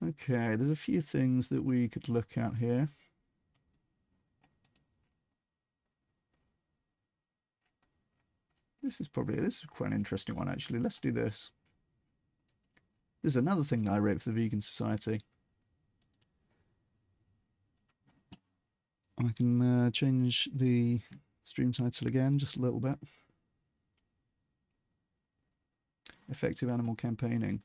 Okay, there's a few things that we could look at here. This is quite an interesting one, actually. Let's do this. There's another thing that I wrote for the Vegan Society. I can change the stream title again just a little bit. Effective animal campaigning.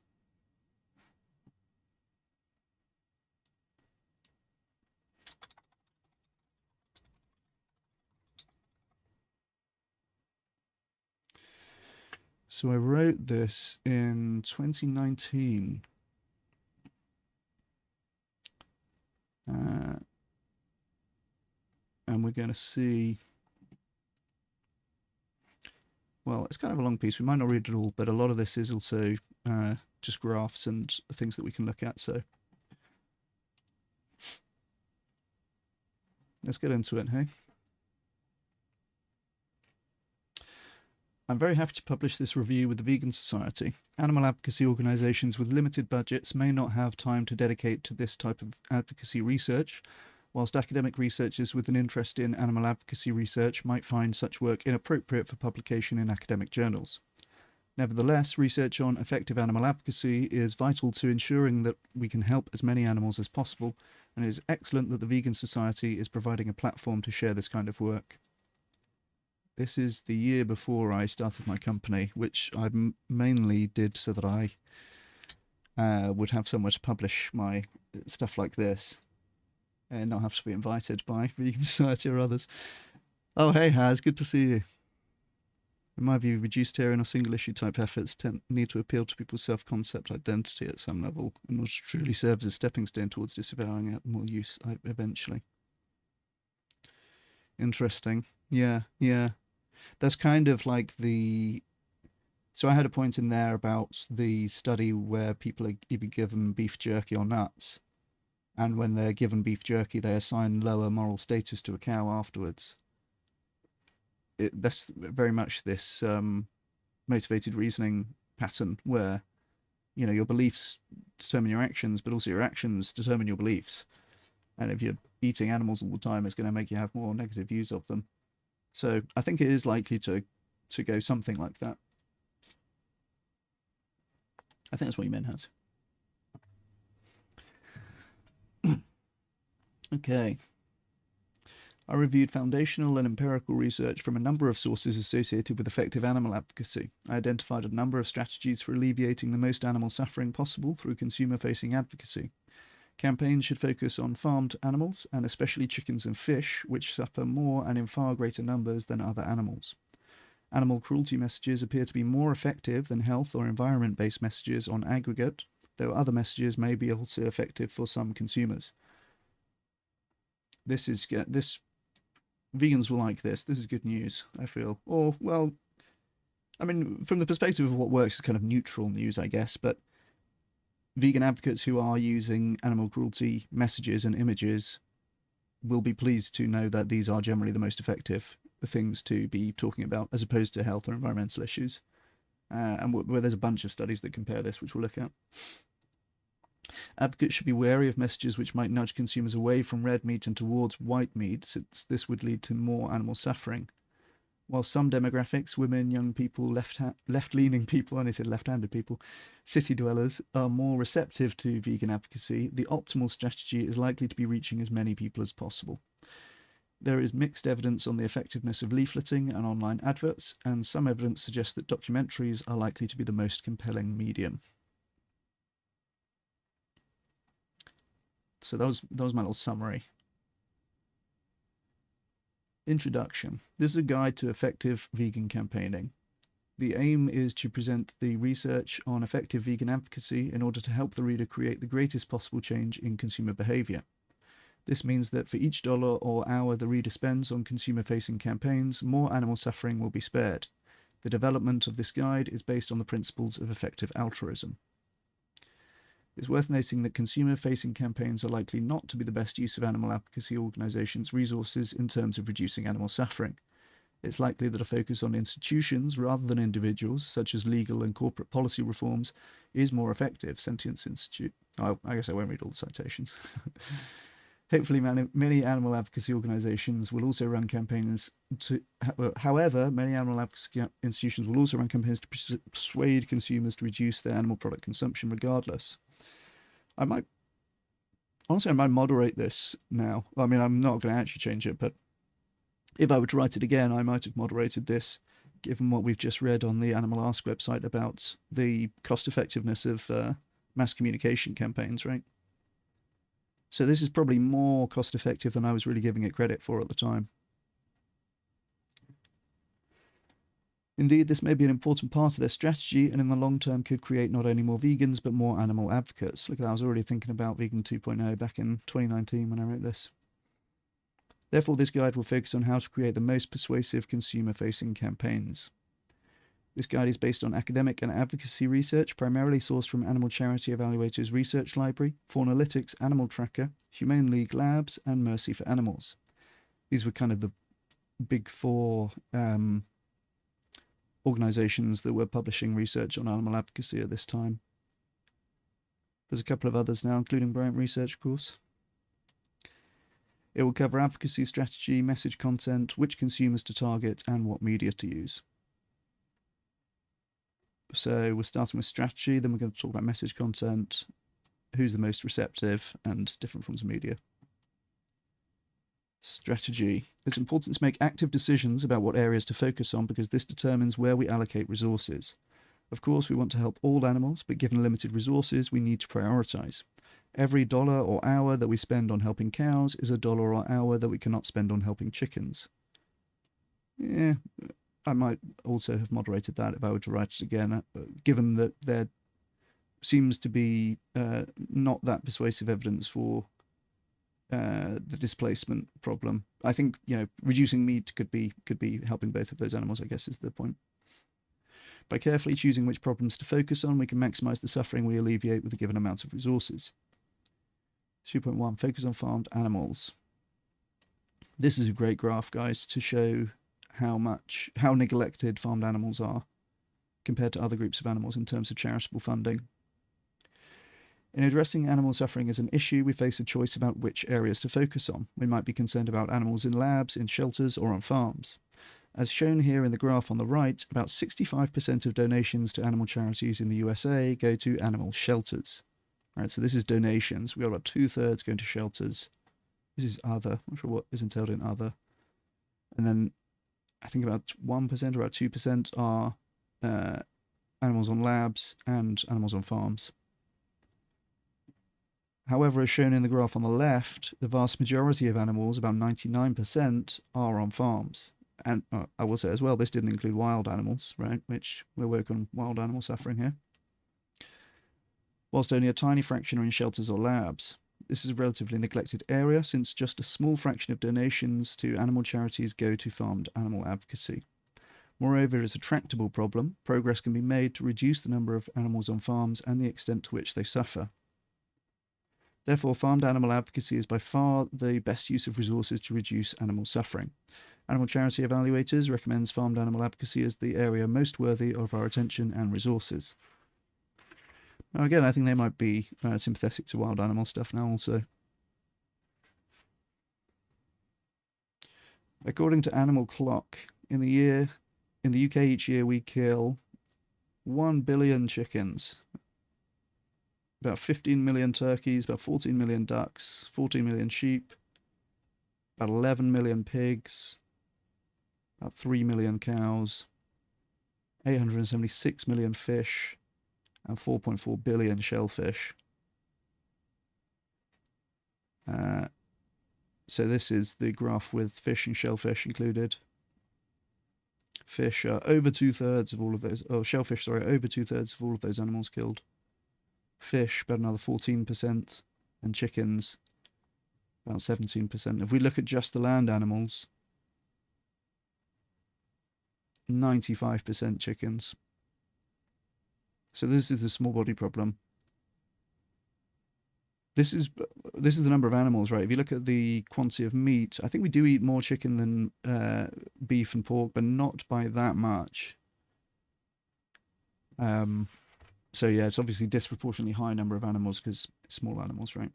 So I wrote this in 2019. And we're going to see, well, it's kind of a long piece. We might not read it all, but a lot of this is also just graphs and things that we can look at. So let's get into it, hey? I'm very happy to publish this review with the Vegan Society. Animal advocacy organisations with limited budgets may not have time to dedicate to this type of advocacy research, whilst academic researchers with an interest in animal advocacy research might find such work inappropriate for publication in academic journals. Nevertheless, research on effective animal advocacy is vital to ensuring that we can help as many animals as possible, and it is excellent that the Vegan Society is providing a platform to share this kind of work. This is the year before I started my company, which I mainly did so that I would have somewhere to publish my stuff like this and not have to be invited by Vegan Society or others. Oh, hey, Haz, good to see you. In my view, reduced-tarian or single-issue type efforts need to appeal to people's self-concept identity at some level in order to truly serve as a stepping stone towards disavowing more use eventually. Interesting. Yeah. That's kind of like the... So I had a point in there about the study where people are either given beef jerky or nuts, and when they're given beef jerky, they assign lower moral status to a cow afterwards. That's very much this motivated reasoning pattern where, you know, your beliefs determine your actions, but also your actions determine your beliefs. And if you're eating animals all the time, it's going to make you have more negative views of them. So I think it is likely to go something like that. I think that's what you meant, Has. Okay. I reviewed foundational and empirical research from a number of sources associated with effective animal advocacy. I identified a number of strategies for alleviating the most animal suffering possible through consumer-facing advocacy. Campaigns should focus on farmed animals, and especially chickens and fish, which suffer more and in far greater numbers than other animals. Animal cruelty messages appear to be more effective than health or environment-based messages on aggregate, though other messages may be also effective for some consumers. This vegans will like this. This is good news, I feel. Or, well, I mean, from the perspective of what works as kind of neutral news, I guess, but vegan advocates who are using animal cruelty messages and images will be pleased to know that these are generally the most effective things to be talking about, as opposed to health or environmental issues. And where there's a bunch of studies that compare this, which we'll look at. Advocates should be wary of messages which might nudge consumers away from red meat and towards white meat, since this would lead to more animal suffering. While some demographics, women, young people, left-leaning people, and I said left-handed people, city dwellers, are more receptive to vegan advocacy, the optimal strategy is likely to be reaching as many people as possible. There is mixed evidence on the effectiveness of leafleting and online adverts, and some evidence suggests that documentaries are likely to be the most compelling medium. So that was my little summary. Introduction. This is a guide to effective vegan campaigning. The aim is to present the research on effective vegan advocacy in order to help the reader create the greatest possible change in consumer behaviour. This means that for each dollar or hour the reader spends on consumer-facing campaigns, more animal suffering will be spared. The development of this guide is based on the principles of effective altruism. It's worth noting that consumer-facing campaigns are likely not to be the best use of animal advocacy organisations' resources in terms of reducing animal suffering. It's likely that a focus on institutions rather than individuals, such as legal and corporate policy reforms, is more effective. Sentience Institute. I guess I won't read all the citations. Hopefully, many animal advocacy organisations will also run campaigns to. However, many animal advocacy institutions will also run campaigns to persuade consumers to reduce their animal product consumption, regardless. I might moderate this now. I mean, I'm not going to actually change it, but if I were to write it again, I might have moderated this, given what we've just read on the Animal Ask website about the cost effectiveness of mass communication campaigns, right? So this is probably more cost effective than I was really giving it credit for at the time. Indeed, this may be an important part of their strategy, and in the long term could create not only more vegans, but more animal advocates. Look at that, I was already thinking about Vegan 2.0 back in 2019 when I wrote this. Therefore, this guide will focus on how to create the most persuasive consumer-facing campaigns. This guide is based on academic and advocacy research, primarily sourced from Animal Charity Evaluators Research Library, Faunalytics Animal Tracker, Humane League Labs, and Mercy for Animals. These were kind of the big four organisations that were publishing research on animal advocacy at this time. There's a couple of others now, including Bryant Research, of course. It will cover advocacy strategy, message content, which consumers to target, and what media to use. So we're starting with strategy, then we're going to talk about message content, who's the most receptive, and different forms of media. Strategy. It's important to make active decisions about what areas to focus on because this determines where we allocate resources. Of course, we want to help all animals, but given limited resources, we need to prioritize. Every dollar or hour that we spend on helping cows is a dollar or hour that we cannot spend on helping chickens. Yeah, I might also have moderated that if I were to write it again, given that there seems to be not that persuasive evidence for the displacement problem. I think reducing meat could be helping both of those animals, I guess, is the point. By carefully choosing which problems to focus on, we can maximize the suffering we alleviate with a given amount of resources. 2.1, focus on farmed animals. This is a great graph, guys, to show how neglected farmed animals are compared to other groups of animals in terms of charitable funding. In addressing animal suffering as an issue, we face a choice about which areas to focus on. We might be concerned about animals in labs, in shelters, or on farms. As shown here in the graph on the right, about 65% of donations to animal charities in the USA go to animal shelters. Right, so this is donations. We've got about 2/3 going to shelters. This is other. I'm not sure what is entailed in other. And then I think about 1% or about 2% are animals on labs and animals on farms. However, as shown in the graph on the left, the vast majority of animals, about 99%, are on farms. And I will say as well, this didn't include wild animals, right? Which we're working on wild animal suffering here. Whilst only a tiny fraction are in shelters or labs. This is a relatively neglected area since just a small fraction of donations to animal charities go to farmed animal advocacy. Moreover, it is a tractable problem. Progress can be made to reduce the number of animals on farms and the extent to which they suffer. Therefore, farmed animal advocacy is by far the best use of resources to reduce animal suffering. Animal Charity Evaluators recommends farmed animal advocacy as the area most worthy of our attention and resources. Now, again, I think they might be sympathetic to wild animal stuff now also. According to Animal Clock, in the UK each year we kill 1 billion chickens, about 15 million turkeys, about 14 million ducks, 14 million sheep, about 11 million pigs, about 3 million cows, 876 million fish, and 4.4 billion shellfish. So this is the graph with fish and shellfish included. Fish are over 2/3 of all of those, shellfish, sorry, over 2/3 of all of those animals killed. Fish, about another 14%, and chickens, about 17%. If we look at just the land animals, 95% chickens. So this is the small body problem. This is the number of animals, right? If you look at the quantity of meat, I think we do eat more chicken than beef and pork, but not by that much. So yeah, it's obviously disproportionately high number of animals because small animals, right?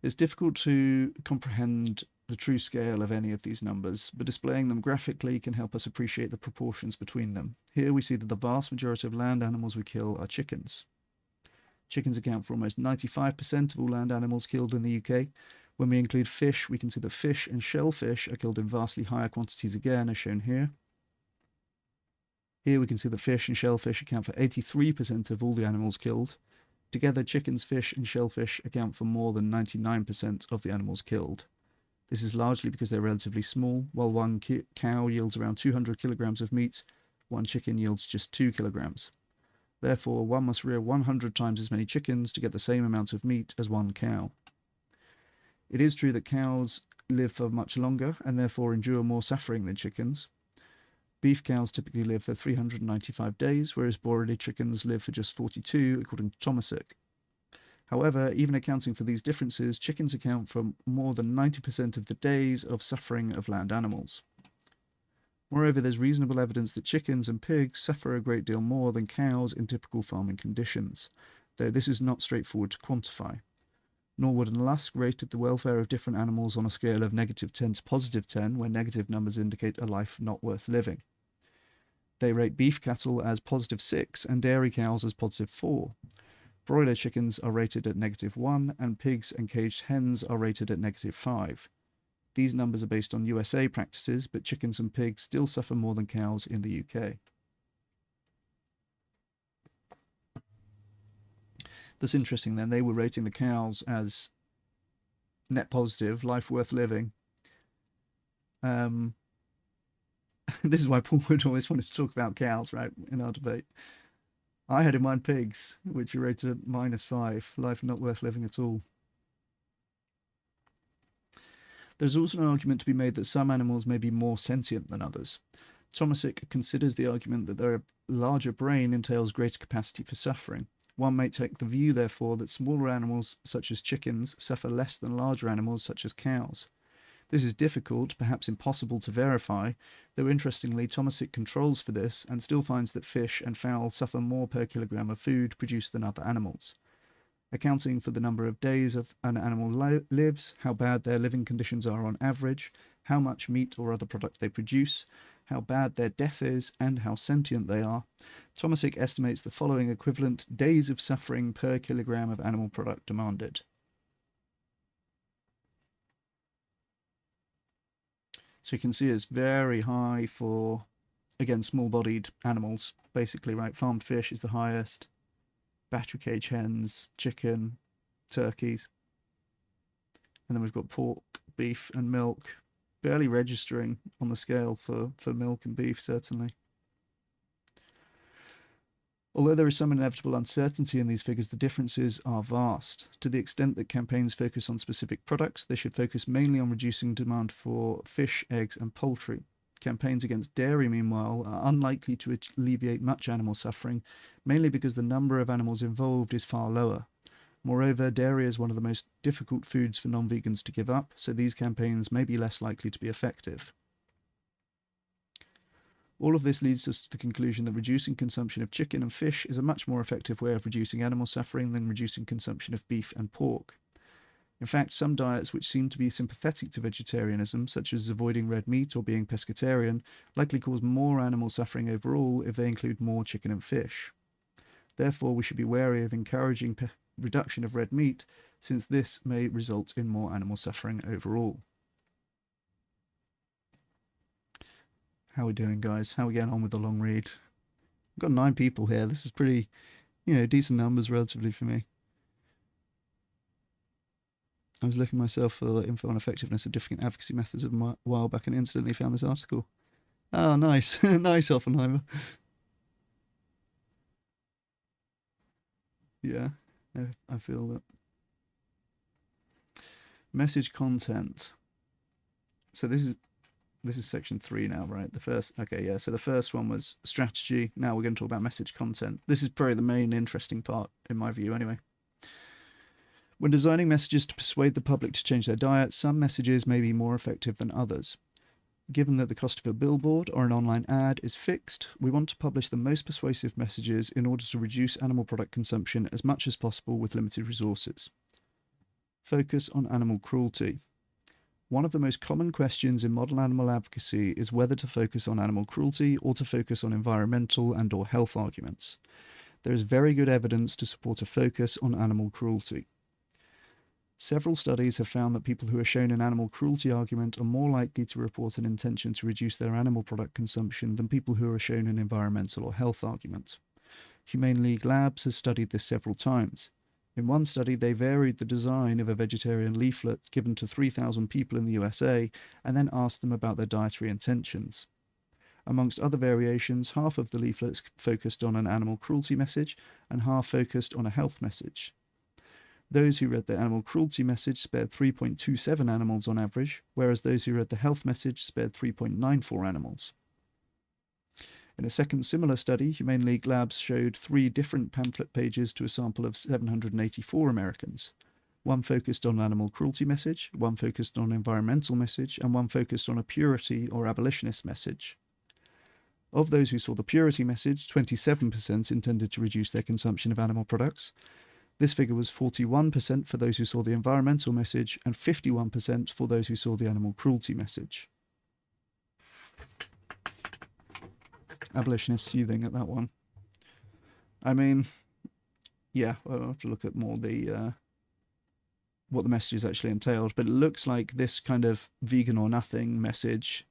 It's difficult to comprehend the true scale of any of these numbers, but displaying them graphically can help us appreciate the proportions between them. Here we see that the vast majority of land animals we kill are chickens. Chickens account for almost 95% of all land animals killed in the UK. When we include fish, we can see that fish and shellfish are killed in vastly higher quantities again, as shown here. Here we can see that fish and shellfish account for 83% of all the animals killed. Together, chickens, fish, and shellfish account for more than 99% of the animals killed. This is largely because they're relatively small. While one cow yields around 200 kilograms of meat, one chicken yields just 2 kilograms. Therefore, one must rear 100 times as many chickens to get the same amount of meat as one cow. It is true that cows live for much longer and therefore endure more suffering than chickens. Beef cows typically live for 395 days, whereas broiler chickens live for just 42, according to Tomasic. However, even accounting for these differences, chickens account for more than 90% of the days of suffering of land animals. Moreover, there's reasonable evidence that chickens and pigs suffer a great deal more than cows in typical farming conditions, though this is not straightforward to quantify. Norwood and Lusk rated the welfare of different animals on a scale of -10 to +10, where negative numbers indicate a life not worth living. They rate beef cattle as +6 and dairy cows as +4. Broiler chickens are rated at -1, and pigs and caged hens are rated at -5. These numbers are based on USA practices, but chickens and pigs still suffer more than cows in the UK. That's interesting then. They were rating the cows as net positive, life worth living. This is why Paul would always want us to talk about cows, right, in our debate. I had in mind pigs, which are rated at -5, life not worth living at all. There's also an argument to be made that some animals may be more sentient than others. Tomasic considers the argument that their larger brain entails greater capacity for suffering. One may take the view, therefore, that smaller animals, such as chickens, suffer less than larger animals, such as cows. This is difficult, perhaps impossible to verify, though interestingly, Tomasic controls for this and still finds that fish and fowl suffer more per kilogram of food produced than other animals. Accounting for the number of days an animal lives, how bad their living conditions are on average, how much meat or other product they produce, how bad their death is, and how sentient they are, Tomasic estimates the following equivalent days of suffering per kilogram of animal product demanded. So you can see it's very high for, again, small-bodied animals, basically, right? Farmed fish is the highest, battery cage hens, chicken, turkeys. And then we've got pork, beef, and milk, barely registering on the scale for milk and beef, certainly. Although there is some inevitable uncertainty in these figures, the differences are vast. To the extent that campaigns focus on specific products, they should focus mainly on reducing demand for fish, eggs, and poultry. Campaigns against dairy, meanwhile, are unlikely to alleviate much animal suffering, mainly because the number of animals involved is far lower. Moreover, dairy is one of the most difficult foods for non-vegans to give up, so these campaigns may be less likely to be effective. All of this leads us to the conclusion that reducing consumption of chicken and fish is a much more effective way of reducing animal suffering than reducing consumption of beef and pork. In fact, some diets which seem to be sympathetic to vegetarianism, such as avoiding red meat or being pescatarian, likely cause more animal suffering overall if they include more chicken and fish. Therefore, we should be wary of encouraging reduction of red meat, since this may result in more animal suffering overall. How are we doing, guys? How are we getting on with the long read? We've got 9 people here. This is pretty, decent numbers relatively for me. I was looking myself for info on effectiveness of different advocacy methods a while back and instantly found this article. Oh, nice. Nice, Oppenheimer. Yeah, I feel that. Message content. So this is section 3 now, right? So the first one was strategy. Now we're going to talk about message content. This is probably the main interesting part, in my view, anyway. When designing messages to persuade the public to change their diet, some messages may be more effective than others. Given that the cost of a billboard or an online ad is fixed, we want to publish the most persuasive messages in order to reduce animal product consumption as much as possible with limited resources. Focus on animal cruelty. One of the most common questions in modern animal advocacy is whether to focus on animal cruelty or to focus on environmental and/or health arguments. There is very good evidence to support a focus on animal cruelty. Several studies have found that people who are shown an animal cruelty argument are more likely to report an intention to reduce their animal product consumption than people who are shown an environmental or health argument. Humane League Labs has studied this several times. In one study, they varied the design of a vegetarian leaflet given to 3,000 people in the USA and then asked them about their dietary intentions. Amongst other variations, half of the leaflets focused on an animal cruelty message and half focused on a health message. Those who read the animal cruelty message spared 3.27 animals on average, whereas those who read the health message spared 3.94 animals. In a second similar study, Humane League Labs showed 3 different pamphlet pages to a sample of 784 Americans. One focused on animal cruelty message, one focused on environmental message, and one focused on a purity or abolitionist message. Of those who saw the purity message, 27% intended to reduce their consumption of animal products. This figure was 41% for those who saw the environmental message and 51% for those who saw the animal cruelty message. Abolitionists seething at that one. I mean, yeah, I'll have to look at more the what the messages actually entailed, but it looks like this kind of vegan or nothing message,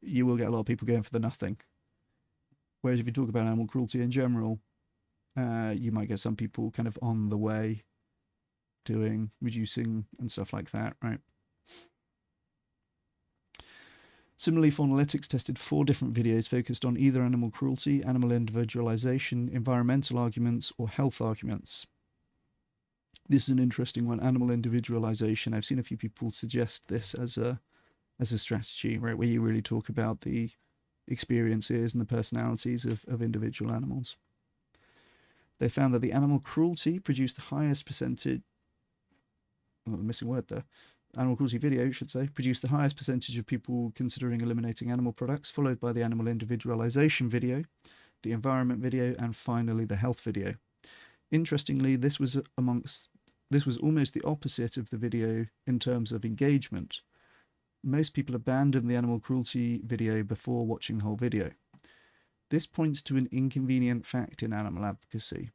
you will get a lot of people going for the nothing. Whereas if you talk about animal cruelty in general, you might get some people kind of on the way doing reducing and stuff like that, right? Similarly, Faunalytics tested 4 different videos focused on either animal cruelty, animal individualization, environmental arguments, or health arguments. This is an interesting one, animal individualization. I've seen a few people suggest this as a strategy, right, where you really talk about the experiences and the personalities of individual animals. They found that the animal cruelty produced the highest percentage, oh, I'm missing a word there, animal cruelty video, should say, produced the highest percentage of people considering eliminating animal products, followed by the animal individualization video, the environment video, and finally the health video. Interestingly, this was almost the opposite of the video in terms of engagement. Most people abandoned the animal cruelty video before watching the whole video. This points to an inconvenient fact in animal advocacy.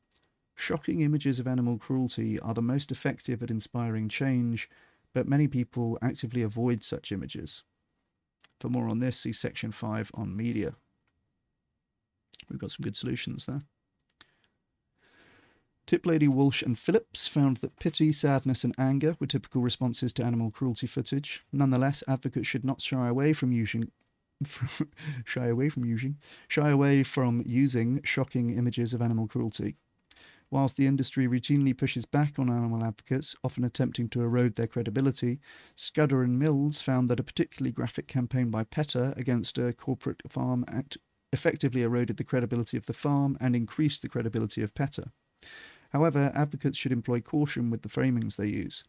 Shocking images of animal cruelty are the most effective at inspiring change, but many people actively avoid such images. For more on this, see section 5 on media. We've got some good solutions there. Tiplady, Walsh and Phillips found that pity, sadness and anger were typical responses to animal cruelty footage. Nonetheless, advocates should not shy away from using shocking images of animal cruelty. Whilst the industry routinely pushes back on animal advocates, often attempting to erode their credibility, Scudder and Mills found that a particularly graphic campaign by PETA against a corporate farm effectively eroded the credibility of the farm and increased the credibility of PETA. However, advocates should employ caution with the framings they use.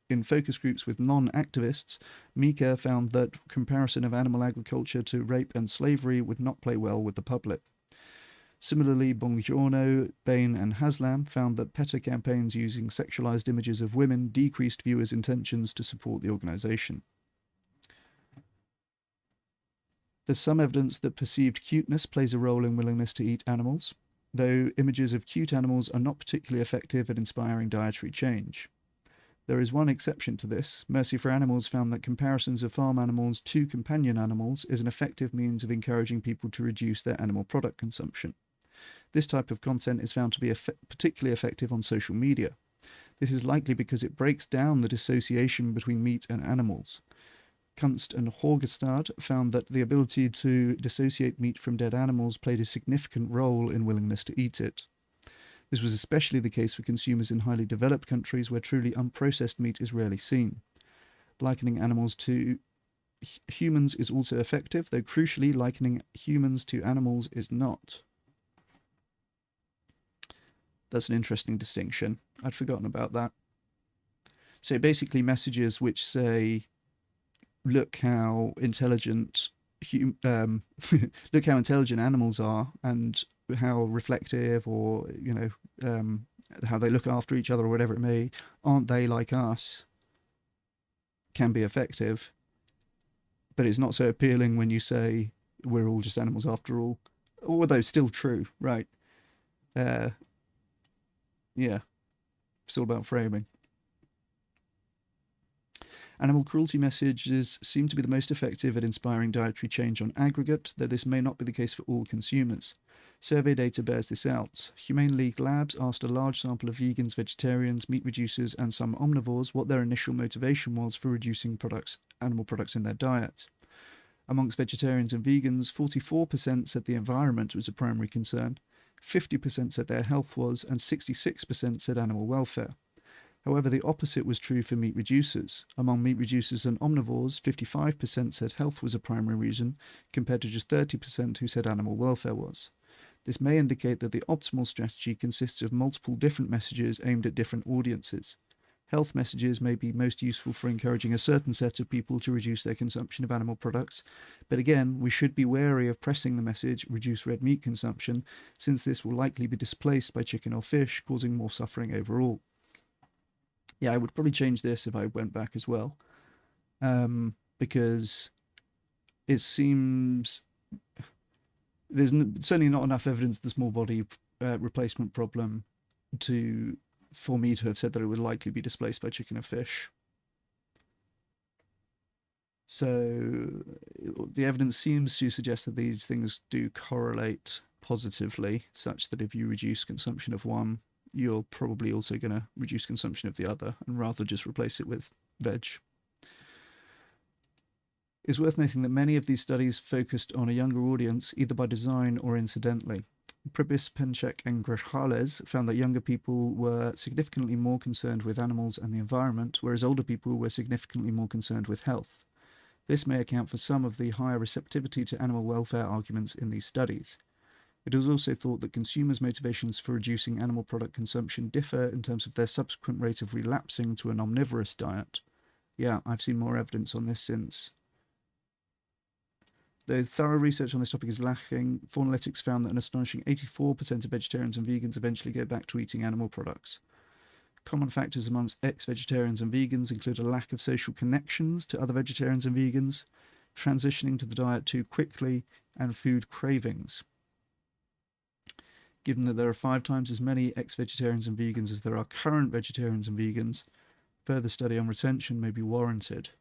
In focus groups with non-activists, Mika found that comparison of animal agriculture to rape and slavery would not play well with the public. Similarly, Bongiorno, Bain and Haslam found that PETA campaigns using sexualized images of women decreased viewers' intentions to support the organization. There's some evidence that perceived cuteness plays a role in willingness to eat animals, though images of cute animals are not particularly effective at inspiring dietary change. There is one exception to this. Mercy for Animals found that comparisons of farm animals to companion animals is an effective means of encouraging people to reduce their animal product consumption. This type of content is found to be particularly effective on social media. This is likely because it breaks down the dissociation between meat and animals. Kunst and Horgestad found that the ability to dissociate meat from dead animals played a significant role in willingness to eat it. This was especially the case for consumers in highly developed countries where truly unprocessed meat is rarely seen. Likening animals to humans is also effective, though crucially likening humans to animals is not. That's an interesting distinction. I'd forgotten about that. So basically messages which say look how intelligent look how intelligent animals are, and how reflective, or how they look after each other, or whatever it may, aren't they like us, can be effective. But it's not so appealing when you say we're all just animals after all, although still true, right? uh yeah, it's all about framing. Animal cruelty messages seem to be the most effective at inspiring dietary change on aggregate, though this may not be the case for all consumers. Survey data bears this out. Humane League Labs asked a large sample of vegans, vegetarians, meat reducers, and some omnivores what their initial motivation was for reducing animal products in their diet. Amongst vegetarians and vegans, 44% said the environment was a primary concern, 50% said their health was, and 66% said animal welfare. However, the opposite was true for meat reducers. Among meat reducers and omnivores, 55% said health was a primary reason, compared to just 30% who said animal welfare was. This may indicate that the optimal strategy consists of multiple different messages aimed at different audiences. Health messages may be most useful for encouraging a certain set of people to reduce their consumption of animal products, but again, we should be wary of pressing the message, reduce red meat consumption, since this will likely be displaced by chicken or fish, causing more suffering overall. Yeah, I would probably change this if I went back as well, because it seems there's certainly not enough evidence of the small body replacement problem for me to have said that it would likely be displaced by chicken or fish. So the evidence seems to suggest that these things do correlate positively, such that if you reduce consumption of one, you're probably also going to reduce consumption of the other, and rather just replace it with veg. It's worth noting that many of these studies focused on a younger audience, either by design or incidentally. Pribis, Penchek, and Grajales found that younger people were significantly more concerned with animals and the environment, whereas older people were significantly more concerned with health. This may account for some of the higher receptivity to animal welfare arguments in these studies. It is also thought that consumers' motivations for reducing animal product consumption differ in terms of their subsequent rate of relapsing to an omnivorous diet. Yeah, I've seen more evidence on this since. Though thorough research on this topic is lacking, Faunalitics found that an astonishing 84% of vegetarians and vegans eventually go back to eating animal products. Common factors amongst ex-vegetarians and vegans include a lack of social connections to other vegetarians and vegans, transitioning to the diet too quickly, and food cravings. Given that there are 5 times as many ex-vegetarians and vegans as there are current vegetarians and vegans, further study on retention may be warranted.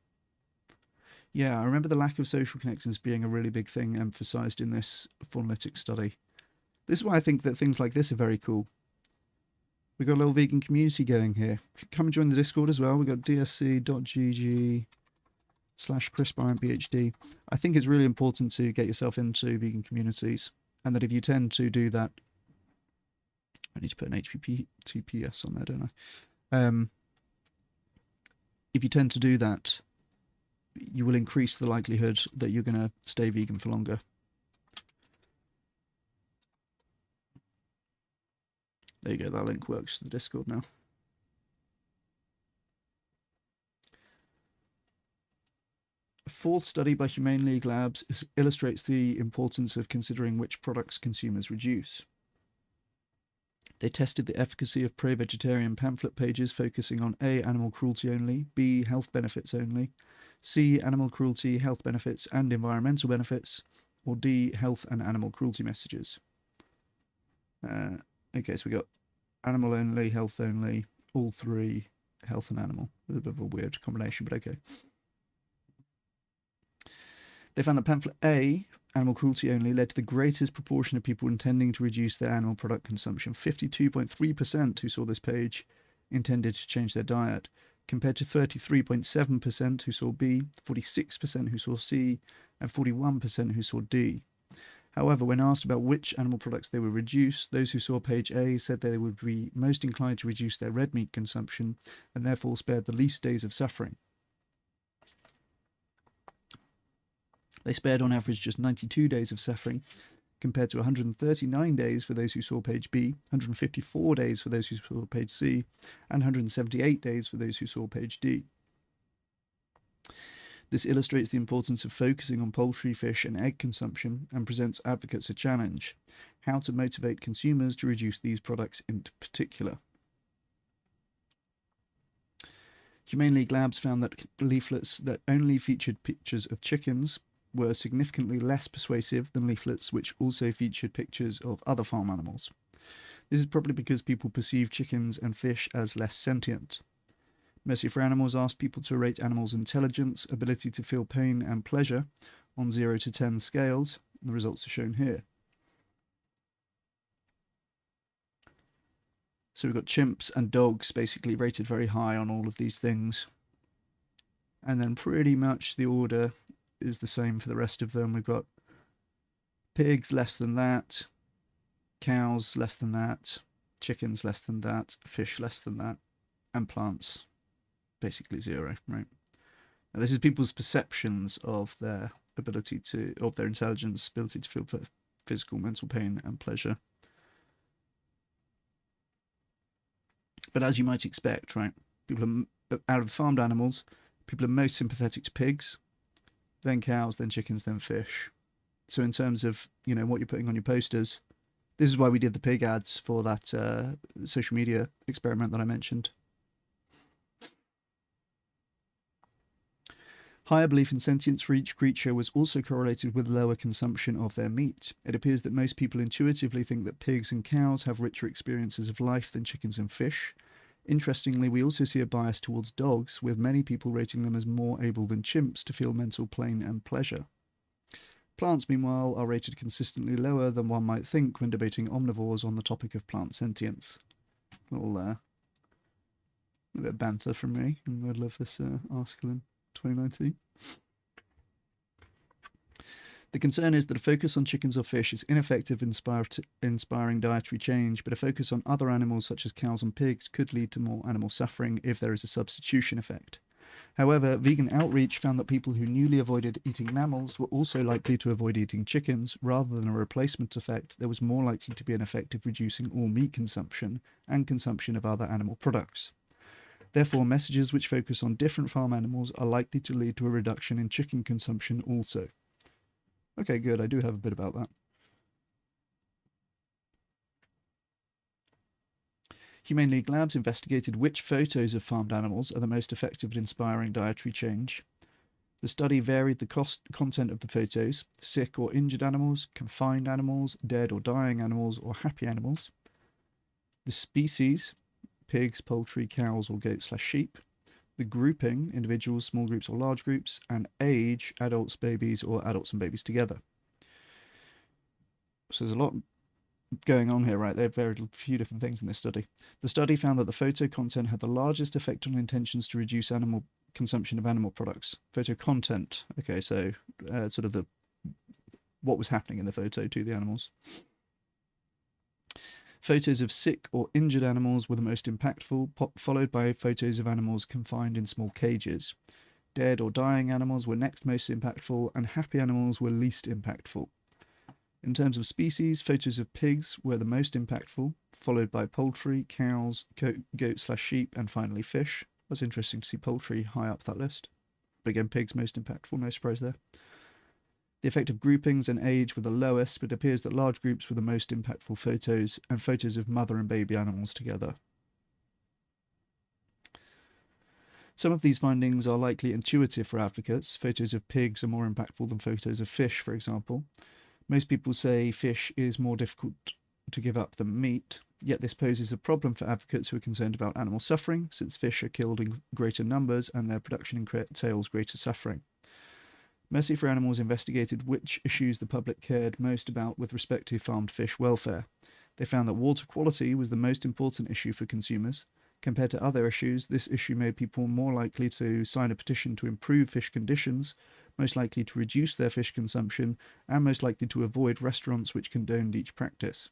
Yeah, I remember the lack of social connections being a really big thing emphasised in this Faunalitics study. This is why I think that things like this are very cool. We've got a little vegan community going here. Come and join the Discord as well. We've got dsc.gg/ChrisBryantPhD. I think it's really important to get yourself into vegan communities, and that if you tend to do that, I need to put an HTTPS on there, don't I? If you tend to do that, you will increase the likelihood that you're going to stay vegan for longer. There you go, that link works to the Discord now. A 4th study by Humane League Labs illustrates the importance of considering which products consumers reduce. They tested the efficacy of pro-vegetarian pamphlet pages focusing on A, animal cruelty only, B, health benefits only, C, animal cruelty, health benefits and environmental benefits, or D, health and animal cruelty messages. Okay, so we got animal only, health only, all 3, health and animal. A bit of a weird combination, but okay. They found that pamphlet A, animal cruelty only, led to the greatest proportion of people intending to reduce their animal product consumption. 52.3% who saw this page intended to change their diet, compared to 33.7% who saw B, 46% who saw C, and 41% who saw D. However, when asked about which animal products they would reduce, those who saw page A said they would be most inclined to reduce their red meat consumption, and therefore spared the least days of suffering. They spared on average just 92 days of suffering, compared to 139 days for those who saw page B, 154 days for those who saw page C, and 178 days for those who saw page D. This illustrates the importance of focusing on poultry, fish, and egg consumption and presents advocates a challenge: how to motivate consumers to reduce these products in particular. Humane League Labs found that leaflets that only featured pictures of chickens were significantly less persuasive than leaflets which also featured pictures of other farm animals. This is probably because people perceive chickens and fish as less sentient. Mercy for Animals asked people to rate animals' intelligence, ability to feel pain and pleasure on 0 to 10 scales. The results are shown here. So we've got chimps and dogs basically rated very high on all of these things. And then pretty much the order is the same for the rest of them. We've got pigs less than that, cows less than that, chickens less than that, fish less than that, and plants basically 0, right? Now this is people's perceptions of their ability to, of their intelligence, ability to feel physical, mental pain and pleasure. But as you might expect, right, people are, out of farmed animals, people are most sympathetic to pigs, then cows, then chickens, then fish. So in terms of, you know, what you're putting on your posters, this is why we did the pig ads for that social media experiment that I mentioned. Higher belief in sentience for each creature was also correlated with lower consumption of their meat. It appears that most people intuitively think that pigs and cows have richer experiences of life than chickens and fish. Interestingly, we also see a bias towards dogs, with many people rating them as more able than chimps to feel mental pain and pleasure. Plants, meanwhile, are rated consistently lower than one might think when debating omnivores on the topic of plant sentience. A bit of banter from me in the middle of this article in 2019. The concern is that a focus on chickens or fish is ineffective in inspiring dietary change, but a focus on other animals such as cows and pigs could lead to more animal suffering if there is a substitution effect. However, vegan outreach found that people who newly avoided eating mammals were also likely to avoid eating chickens. Rather than a replacement effect, there was more likely to be an effect of reducing all meat consumption and consumption of other animal products. Therefore, messages which focus on different farm animals are likely to lead to a reduction in chicken consumption also. Okay, good. I do have a bit about that. Humane League Labs investigated which photos of farmed animals are the most effective at inspiring dietary change. The study varied the content of the photos: sick or injured animals, confined animals, dead or dying animals, or happy animals. The species: pigs, poultry, cows, or goats/sheep. The grouping: individuals, small groups, or large groups. And age: adults, babies, or adults and babies together. So there's a lot going on here, right? They varied a few different things in this study. The study found that the photo content had the largest effect on intentions to reduce animal consumption of animal products. Photo content. Okay, so sort of what was happening in the photo to the animals. Photos of sick or injured animals were the most impactful, followed by photos of animals confined in small cages. Dead or dying animals were next most impactful, and happy animals were least impactful. In terms of species, photos of pigs were the most impactful, followed by poultry, cows, goats/sheep, and finally fish. That's interesting to see poultry high up that list. But again, pigs most impactful, no surprise there. The effect of groupings and age were the lowest, but it appears that large groups were the most impactful photos, and photos of mother and baby animals together. Some of these findings are likely intuitive for advocates. Photos of pigs are more impactful than photos of fish, for example. Most people say fish is more difficult to give up than meat, yet this poses a problem for advocates who are concerned about animal suffering, since fish are killed in greater numbers and their production entails greater suffering. Mercy for Animals investigated which issues the public cared most about with respect to farmed fish welfare. They found that water quality was the most important issue for consumers. Compared to other issues, this issue made people more likely to sign a petition to improve fish conditions, most likely to reduce their fish consumption, and most likely to avoid restaurants which condoned each practice.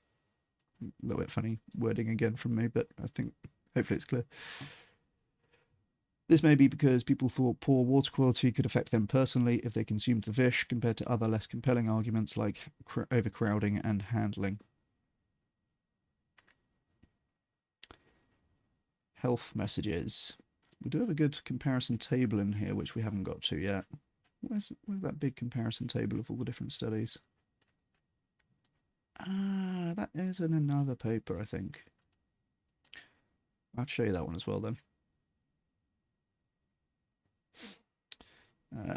A little bit funny wording again from me, but I think hopefully it's clear. This may be because people thought poor water quality could affect them personally if they consumed the fish, compared to other less compelling arguments like overcrowding and handling. Health messages. We do have a good comparison table in here, which we haven't got to yet. Where's that big comparison table of all the different studies? That is in another paper, I think. I'll show you that one as well then.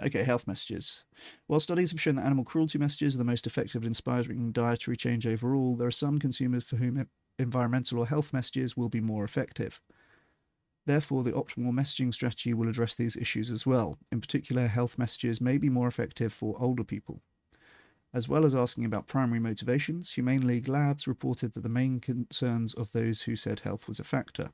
Okay, health messages. While studies have shown that animal cruelty messages are the most effective at inspiring dietary change overall, there are some consumers for whom environmental or health messages will be more effective. Therefore, the optimal messaging strategy will address these issues as well. In particular, health messages may be more effective for older people. As well as asking about primary motivations, Humane League Labs reported that the main concerns of those who said health was a factor.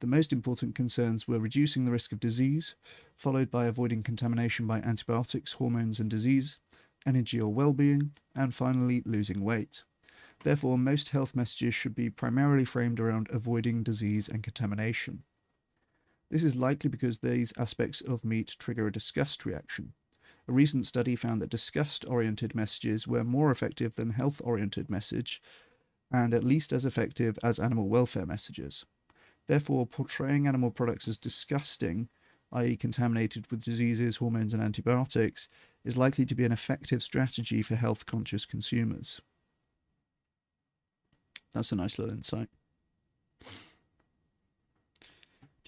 The most important concerns were reducing the risk of disease, followed by avoiding contamination by antibiotics, hormones and disease, energy or well-being, and finally losing weight. Therefore, most health messages should be primarily framed around avoiding disease and contamination. This is likely because these aspects of meat trigger a disgust reaction. A recent study found that disgust-oriented messages were more effective than health-oriented message, and at least as effective as animal welfare messages. Therefore, portraying animal products as disgusting, i.e. contaminated with diseases, hormones and antibiotics, is likely to be an effective strategy for health-conscious consumers. That's a nice little insight. Do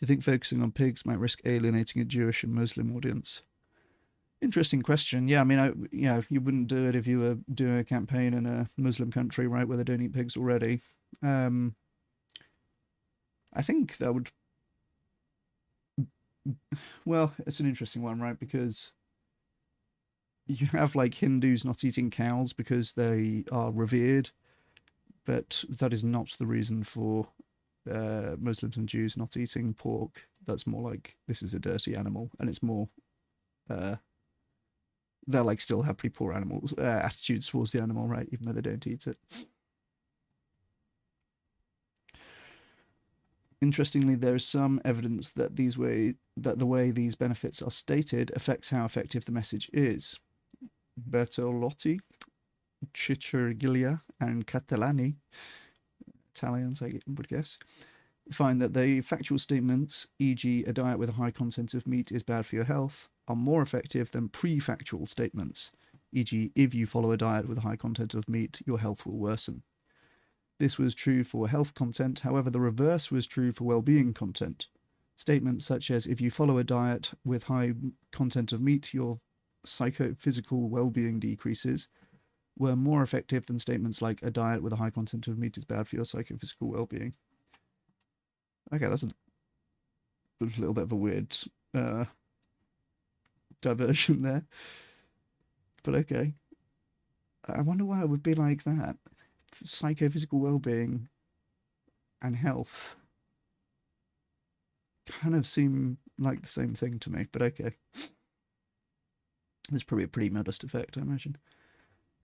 you think focusing on pigs might risk alienating a Jewish and Muslim audience? Interesting question. Yeah, I mean, you wouldn't do it if you were doing a campaign in a Muslim country, right, where they don't eat pigs already. I think that would... Well, it's an interesting one, right? Because you have, like, Hindus not eating cows because they are revered, but that is not the reason for Muslims and Jews not eating pork. That's more like, this is a dirty animal, and it's more... They're, like, still have pretty poor attitudes towards the animal, right? Even though they don't eat it. Interestingly, there is some evidence that the way these benefits are stated affects how effective the message is. Bertolotti, Cicciariglia, and Catalani, Italians I would guess, find that the factual statements, e.g. a diet with a high content of meat is bad for your health, are more effective than pre-factual statements, e.g. if you follow a diet with a high content of meat, your health will worsen. This was true for health content, however the reverse was true for well-being content. Statements such as if you follow a diet with high content of meat, your psychophysical well-being decreases, were more effective than statements like a diet with a high content of meat is bad for your psychophysical well-being. Okay, that's a little bit of a weird diversion there. But okay. I wonder why it would be like that. Psychophysical well-being and health kind of seem like the same thing to me, but okay. There's probably a pretty modest effect, I imagine.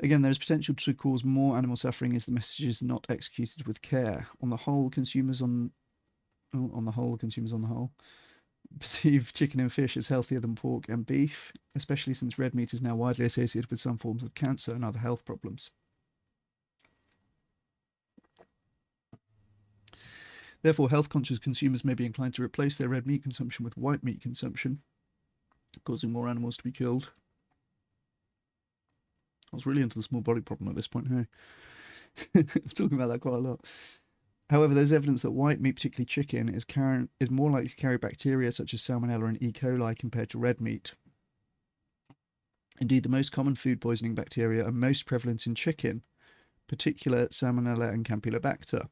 Again, there is potential to cause more animal suffering as the message is not executed with care. On the whole, consumers perceive chicken and fish as healthier than pork and beef, especially since red meat is now widely associated with some forms of cancer and other health problems. Therefore, health-conscious consumers may be inclined to replace their red meat consumption with white meat consumption, causing more animals to be killed. I was really into the small body problem at this point, hey? I'm talking about that quite a lot. However, there's evidence that white meat, particularly chicken, is more likely to carry bacteria such as Salmonella and E. coli compared to red meat. Indeed, the most common food poisoning bacteria are most prevalent in chicken, particularly Salmonella and Campylobacter.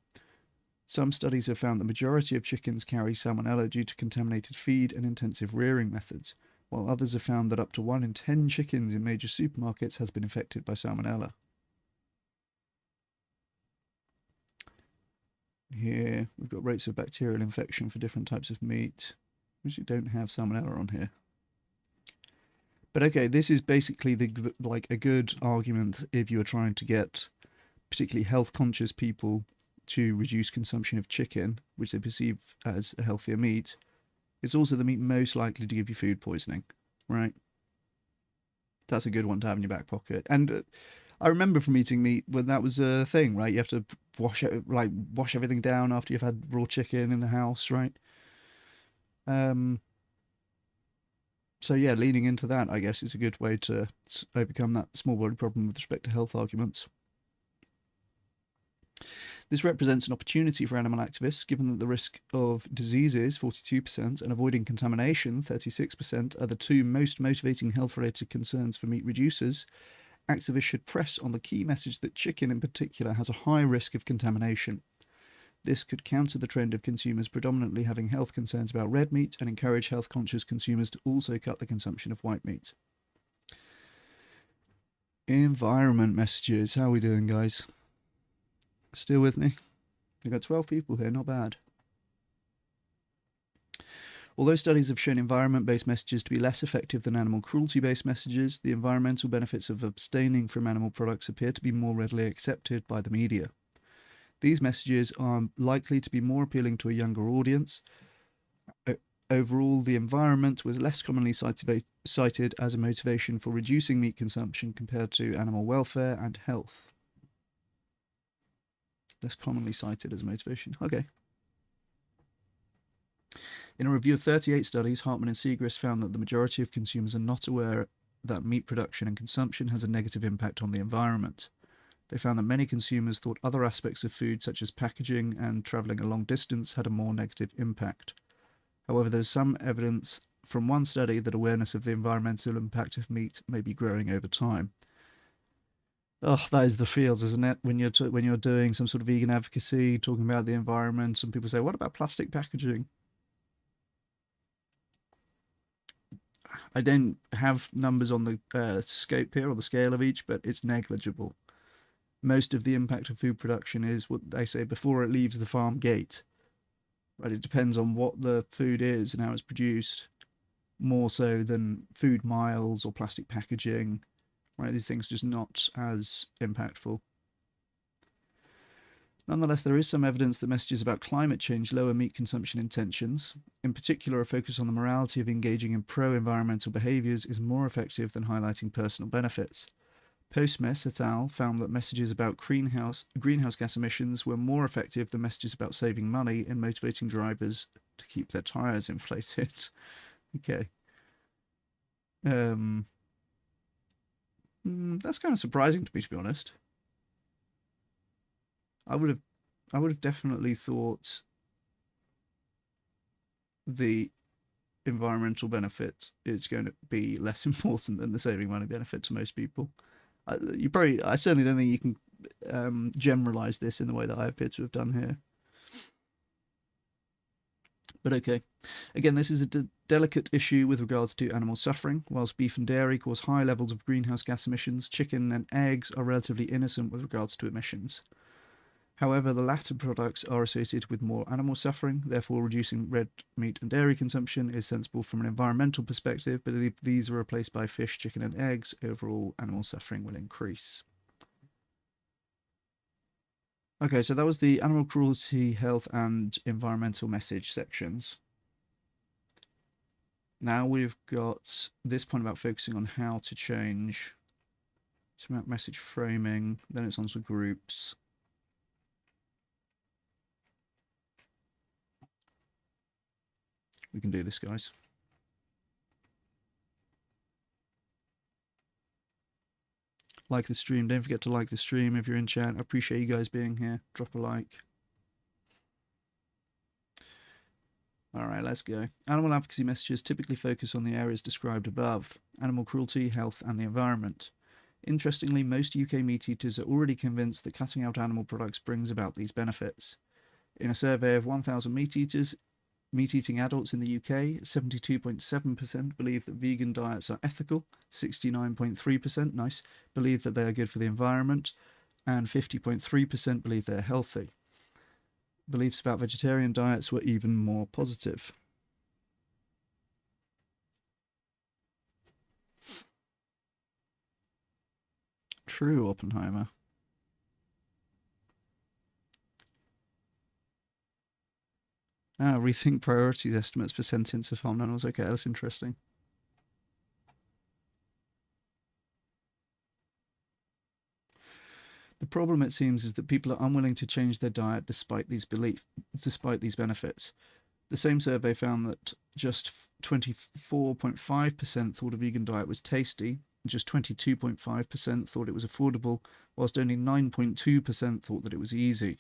Some studies have found the majority of chickens carry Salmonella due to contaminated feed and intensive rearing methods, while others have found that up to 1 in 10 chickens in major supermarkets has been infected by Salmonella. Here, we've got rates of bacterial infection for different types of meat. We actually don't have Salmonella on here. But okay, this is basically a good argument if you're trying to get particularly health-conscious people to reduce consumption of chicken, which they perceive as a healthier meat. It's also the meat most likely to give you food poisoning, right? That's a good one to have in your back pocket. And I remember from eating meat when that was a thing, right? You have to wash everything down after you've had raw chicken in the house, right? So yeah, leaning into that, I guess, is a good way to overcome that small body problem with respect to health arguments. This represents an opportunity for animal activists, given that the risk of diseases, 42%, and avoiding contamination, 36%, are the two most motivating health-related concerns for meat reducers. Activists should press on the key message that chicken in particular has a high risk of contamination. This could counter the trend of consumers predominantly having health concerns about red meat and encourage health-conscious consumers to also cut the consumption of white meat. Environment messages. How are we doing, guys? Still with me? We've got 12 people here, not bad. Although studies have shown environment-based messages to be less effective than animal cruelty-based messages, the environmental benefits of abstaining from animal products appear to be more readily accepted by the media. These messages are likely to be more appealing to a younger audience. Overall, the environment was less commonly cited as a motivation for reducing meat consumption compared to animal welfare and health. Less commonly cited as a motivation. Okay. In a review of 38 studies, Hartman and Segrist found that the majority of consumers are not aware that meat production and consumption has a negative impact on the environment. They found that many consumers thought other aspects of food, such as packaging and travelling a long distance, had a more negative impact. However, there's some evidence from one study that awareness of the environmental impact of meat may be growing over time. Oh, that is the fields, isn't it? When you're doing some sort of vegan advocacy, talking about the environment, and people say, "What about plastic packaging?" I don't have numbers on the scope here or the scale of each, but it's negligible. Most of the impact of food production is what they say before it leaves the farm gate. Right? It depends on what the food is and how it's produced, more so than food miles or plastic packaging. Right? These things are just not as impactful. Nonetheless, there is some evidence that messages about climate change lower meat consumption intentions. In particular, a focus on the morality of engaging in pro-environmental behaviours is more effective than highlighting personal benefits. Postmess et al. Found that messages about greenhouse gas emissions were more effective than messages about saving money in motivating drivers to keep their tyres inflated. Okay. That's kind of surprising to me, to be honest. I would have definitely thought the environmental benefit is going to be less important than the saving money benefit to most people. I certainly don't think you can generalize this in the way that I appear to have done here. But okay. Again, this is a delicate issue with regards to animal suffering. Whilst beef and dairy cause high levels of greenhouse gas emissions, chicken and eggs are relatively innocent with regards to emissions. However, the latter products are associated with more animal suffering, therefore reducing red meat and dairy consumption is sensible from an environmental perspective, but if these are replaced by fish, chicken and eggs, overall animal suffering will increase. Okay, so that was the animal cruelty, health and environmental message sections. Now we've got this point about focusing on how to change. It's about message framing, then it's on to groups. We can do this, guys. Like the stream. Don't forget to like the stream if you're in chat. I appreciate you guys being here. Drop a like. All right, let's go. Animal advocacy messages typically focus on the areas described above: animal cruelty, health, and the environment. Interestingly, most UK meat eaters are already convinced that cutting out animal products brings about these benefits. In a survey of 1,000 meat-eating adults in the UK, 72.7% believe that vegan diets are ethical, 69.3%, nice, believe that they are good for the environment, and 50.3% believe they are healthy. Beliefs about vegetarian diets were even more positive. True, Oppenheimer. Rethink priorities estimates for sentience of farm animals. Okay, that's interesting. The problem, it seems, is that people are unwilling to change their diet despite these benefits. The same survey found that just 24.5% thought a vegan diet was tasty, just 22.5% thought it was affordable, whilst only 9.2% thought that it was easy.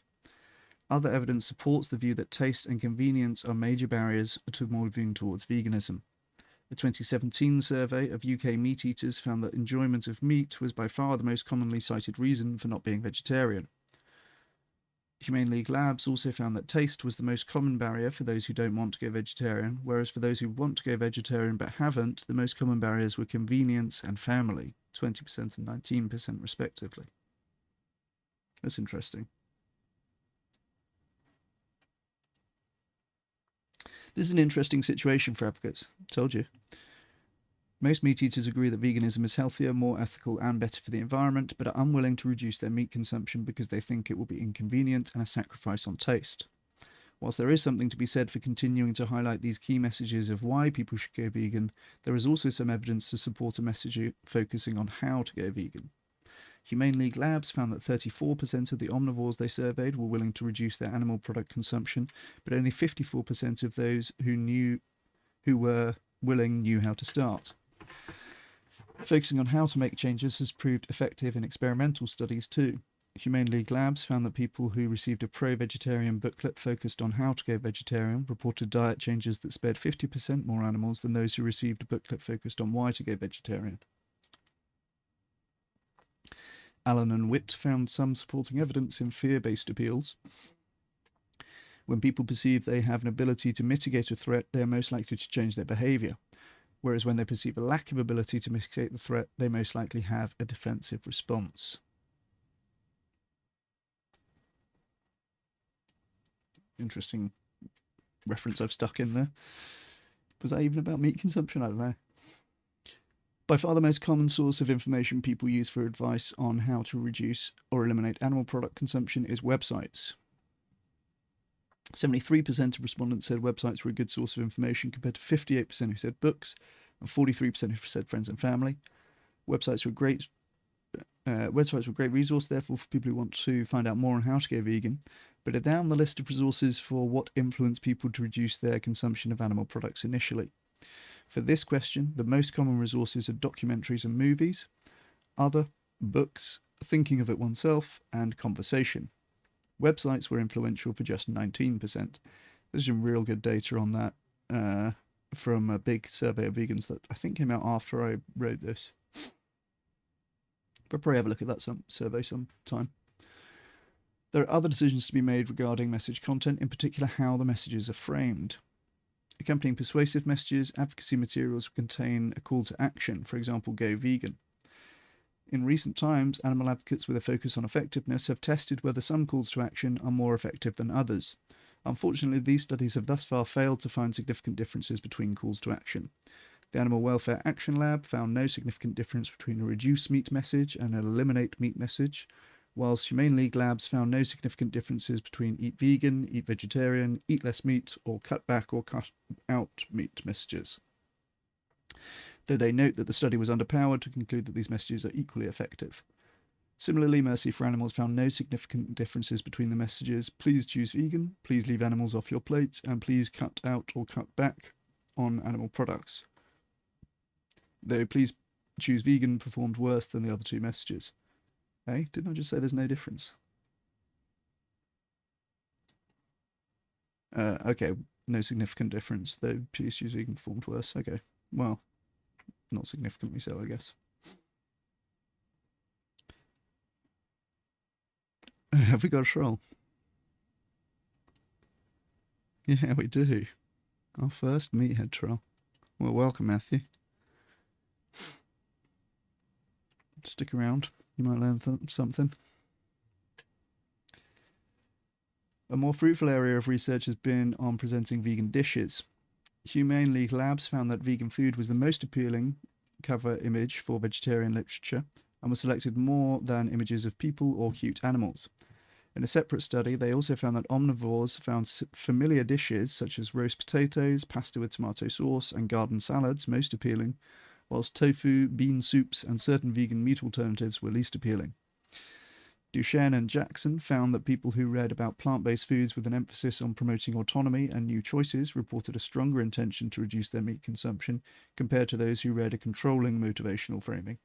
Other evidence supports the view that taste and convenience are major barriers to moving towards veganism. The 2017 survey of UK meat eaters found that enjoyment of meat was by far the most commonly cited reason for not being vegetarian. Humane League Labs also found that taste was the most common barrier for those who don't want to go vegetarian, whereas for those who want to go vegetarian but haven't, the most common barriers were convenience and family, 20% and 19% respectively. That's interesting. This is an interesting situation for advocates. Told you. Most meat eaters agree that veganism is healthier, more ethical, and better for the environment, but are unwilling to reduce their meat consumption because they think it will be inconvenient and a sacrifice on taste. Whilst there is something to be said for continuing to highlight these key messages of why people should go vegan, there is also some evidence to support a message focusing on how to go vegan. Humane League Labs found that 34% of the omnivores they surveyed were willing to reduce their animal product consumption, but only 54% of those who were willing knew how to start. Focusing on how to make changes has proved effective in experimental studies too. Humane League Labs found that people who received a pro-vegetarian booklet focused on how to go vegetarian reported diet changes that spared 50% more animals than those who received a booklet focused on why to go vegetarian. Allen and Witt found some supporting evidence in fear-based appeals. When people perceive they have an ability to mitigate a threat, they are most likely to change their behaviour, whereas when they perceive a lack of ability to mitigate the threat, they most likely have a defensive response. Interesting reference I've stuck in there. Was that even about meat consumption? I don't know. By far the most common source of information people use for advice on how to reduce or eliminate animal product consumption is websites. 73% of respondents said websites were a good source of information, compared to 58% who said books and 43% who said friends and family. Websites were a great resource, therefore, for people who want to find out more on how to go vegan, but are down the list of resources for what influenced people to reduce their consumption of animal products initially. For this question, the most common resources are documentaries and movies, other, books, thinking of it oneself, and conversation. Websites were influential for just 19%. There's some real good data on that from a big survey of vegans that I think came out after I wrote this. But probably have a look at that survey sometime. There are other decisions to be made regarding message content, in particular how the messages are framed. Accompanying persuasive messages, advocacy materials contain a call to action, for example, go vegan. In recent times, animal advocates with a focus on effectiveness have tested whether some calls to action are more effective than others. Unfortunately, these studies have thus far failed to find significant differences between calls to action. The Animal Welfare Action Lab found no significant difference between a reduce meat message and an eliminate meat message, whilst Humane League Labs found no significant differences between eat vegan, eat vegetarian, eat less meat, or cut back or cut out meat messages. Though they note that the study was underpowered to conclude that these messages are equally effective. Similarly, Mercy for Animals found no significant differences between the messages please choose vegan, please leave animals off your plate, and please cut out or cut back on animal products. Though please choose vegan performed worse than the other two messages. Hey, didn't I just say there's no difference? Okay, no significant difference, though please choose vegan performed worse. Okay, well, not significantly so, I guess. Have we got a troll? Yeah, we do. Our first meathead troll. Well, welcome, Matthew. Stick around. You might learn something. A more fruitful area of research has been on presenting vegan dishes. Humane League Labs found that vegan food was the most appealing cover image for vegetarian literature and was selected more than images of people or cute animals. In a separate study, they also found that omnivores found familiar dishes such as roast potatoes, pasta with tomato sauce, and garden salads most appealing, whilst tofu, bean soups, and certain vegan meat alternatives were least appealing. Duchenne and Jackson found that people who read about plant-based foods with an emphasis on promoting autonomy and new choices reported a stronger intention to reduce their meat consumption compared to those who read a controlling motivational framing.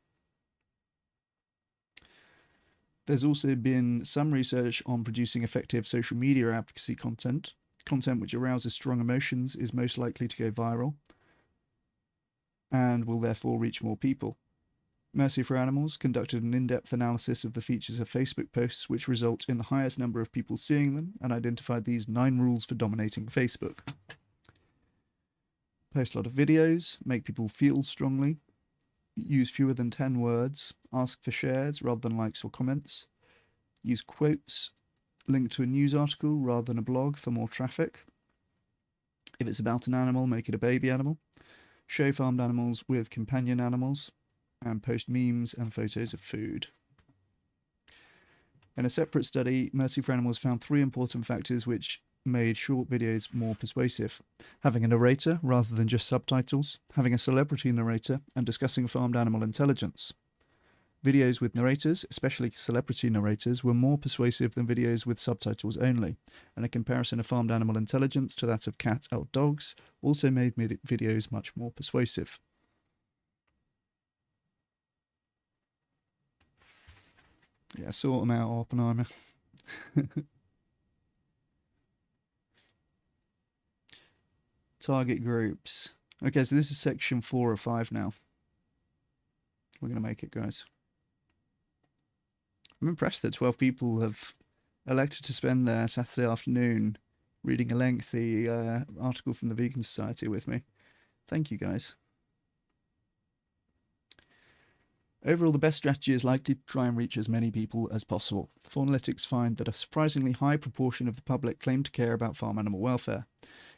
There's also been some research on producing effective social media advocacy content. Content which arouses strong emotions is most likely to go viral and will therefore reach more people. Mercy for Animals conducted an in-depth analysis of the features of Facebook posts which result in the highest number of people seeing them and identified these 9 rules for dominating Facebook. Post a lot of videos, make people feel strongly, use fewer than 10 words, ask for shares rather than likes or comments, use quotes, link to a news article rather than a blog for more traffic. If it's about an animal, make it a baby animal. Show farmed animals with companion animals, and post memes and photos of food. In a separate study, Mercy for Animals found 3 important factors which made short videos more persuasive. Having a narrator rather than just subtitles, having a celebrity narrator, and discussing farmed animal intelligence. Videos with narrators, especially celebrity narrators, were more persuasive than videos with subtitles only, and a comparison of farmed animal intelligence to that of cat or dogs also made videos much more persuasive. Yeah, sort them out, Oppenheimer. Target groups. Okay, so this is section 4 or 5 now. We're going to make it, guys. I'm impressed that 12 people have elected to spend their Saturday afternoon reading a lengthy article from the Vegan Society with me. Thank you, guys. Overall, the best strategy is likely to try and reach as many people as possible. Fauna-lytics find that a surprisingly high proportion of the public claim to care about farm animal welfare.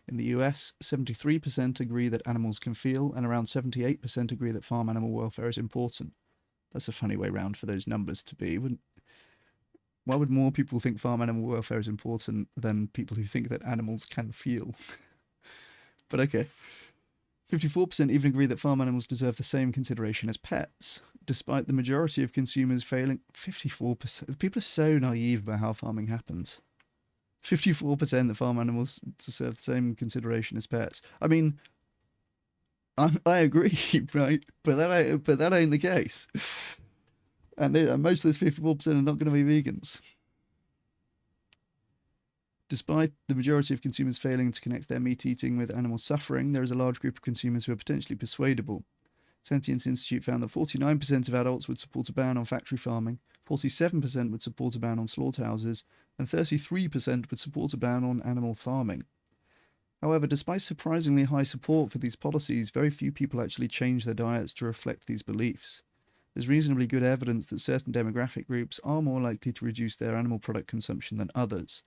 In the US, 73% agree that animals can feel, and around 78% agree that farm animal welfare is important. That's a funny way round for those numbers to be. Why would more people think farm animal welfare is important than people who think that animals can feel? But okay. 54% even agree that farm animals deserve the same consideration as pets, despite the majority of consumers failing. 54%. People are so naive about how farming happens. 54% that farm animals deserve the same consideration as pets. I mean, I agree, right? But that ain't the case. And most of those 54% are not going to be vegans. Despite the majority of consumers failing to connect their meat eating with animal suffering, there is a large group of consumers who are potentially persuadable. Sentience Institute found that 49% of adults would support a ban on factory farming, 47% would support a ban on slaughterhouses, and 33% would support a ban on animal farming. However, despite surprisingly high support for these policies, very few people actually change their diets to reflect these beliefs. There's reasonably good evidence that certain demographic groups are more likely to reduce their animal product consumption than others.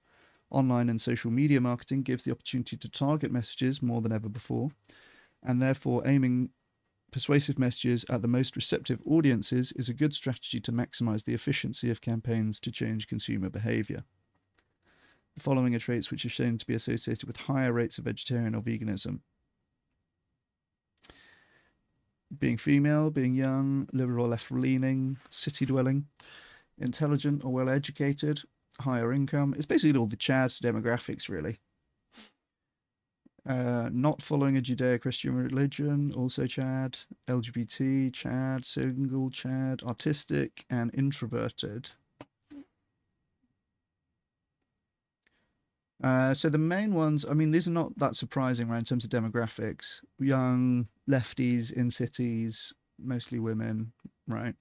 Online and social media marketing gives the opportunity to target messages more than ever before, and therefore aiming persuasive messages at the most receptive audiences is a good strategy to maximize the efficiency of campaigns to change consumer behavior. The following are traits which are shown to be associated with higher rates of vegetarian or veganism. Being female, being young, liberal or left-leaning, city-dwelling, intelligent or well-educated, higher income. It's basically all the Chad demographics, really. Not following a Judeo-Christian religion, also Chad. LGBT, Chad. Single, Chad. Artistic and introverted. So the main ones, I mean, these are not that surprising, right, in terms of demographics. Young, lefties in cities, mostly women, right?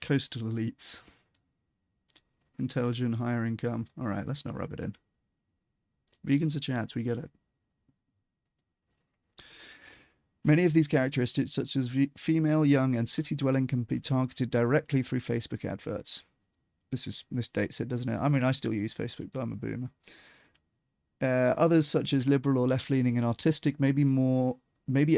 Coastal elites. Intelligent, higher income. All right, let's not rub it in. Vegans are Chads, we get it. Many of these characteristics, such as female, young, and city-dwelling, can be targeted directly through Facebook adverts. This dates it, doesn't it? I mean, I still use Facebook, but I'm a boomer. Others, such as liberal or left-leaning and artistic, may be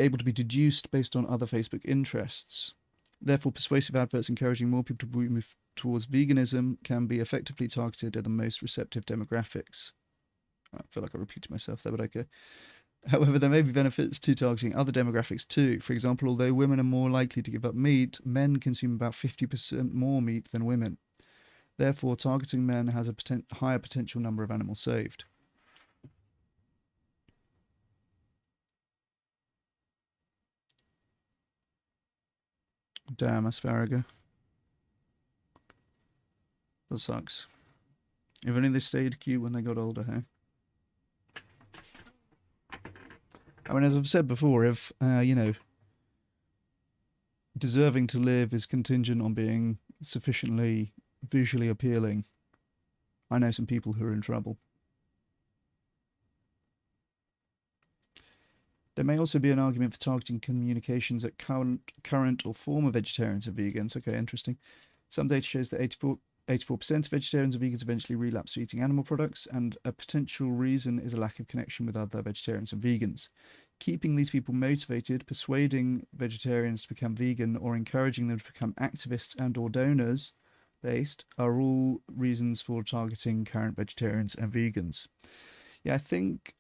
able to be deduced based on other Facebook interests. Therefore, persuasive adverts encouraging more people to move towards veganism can be effectively targeted at the most receptive demographics. I feel like I repeated myself there, but okay. However, there may be benefits to targeting other demographics too. For example, although women are more likely to give up meat, men consume about 50% more meat than women. Therefore, targeting men has a higher potential number of animals saved. Damn, asparagus. That sucks. If only they stayed cute when they got older, hey? I mean, as I've said before, if, deserving to live is contingent on being sufficiently visually appealing, I know some people who are in trouble. There may also be an argument for targeting communications at current or former vegetarians and vegans. Okay, interesting. Some data shows that 84% of vegetarians and vegans eventually relapse to eating animal products, and a potential reason is a lack of connection with other vegetarians and vegans. Keeping these people motivated, persuading vegetarians to become vegan, or encouraging them to become activists and or donors based are all reasons for targeting current vegetarians and vegans. Yeah, I think,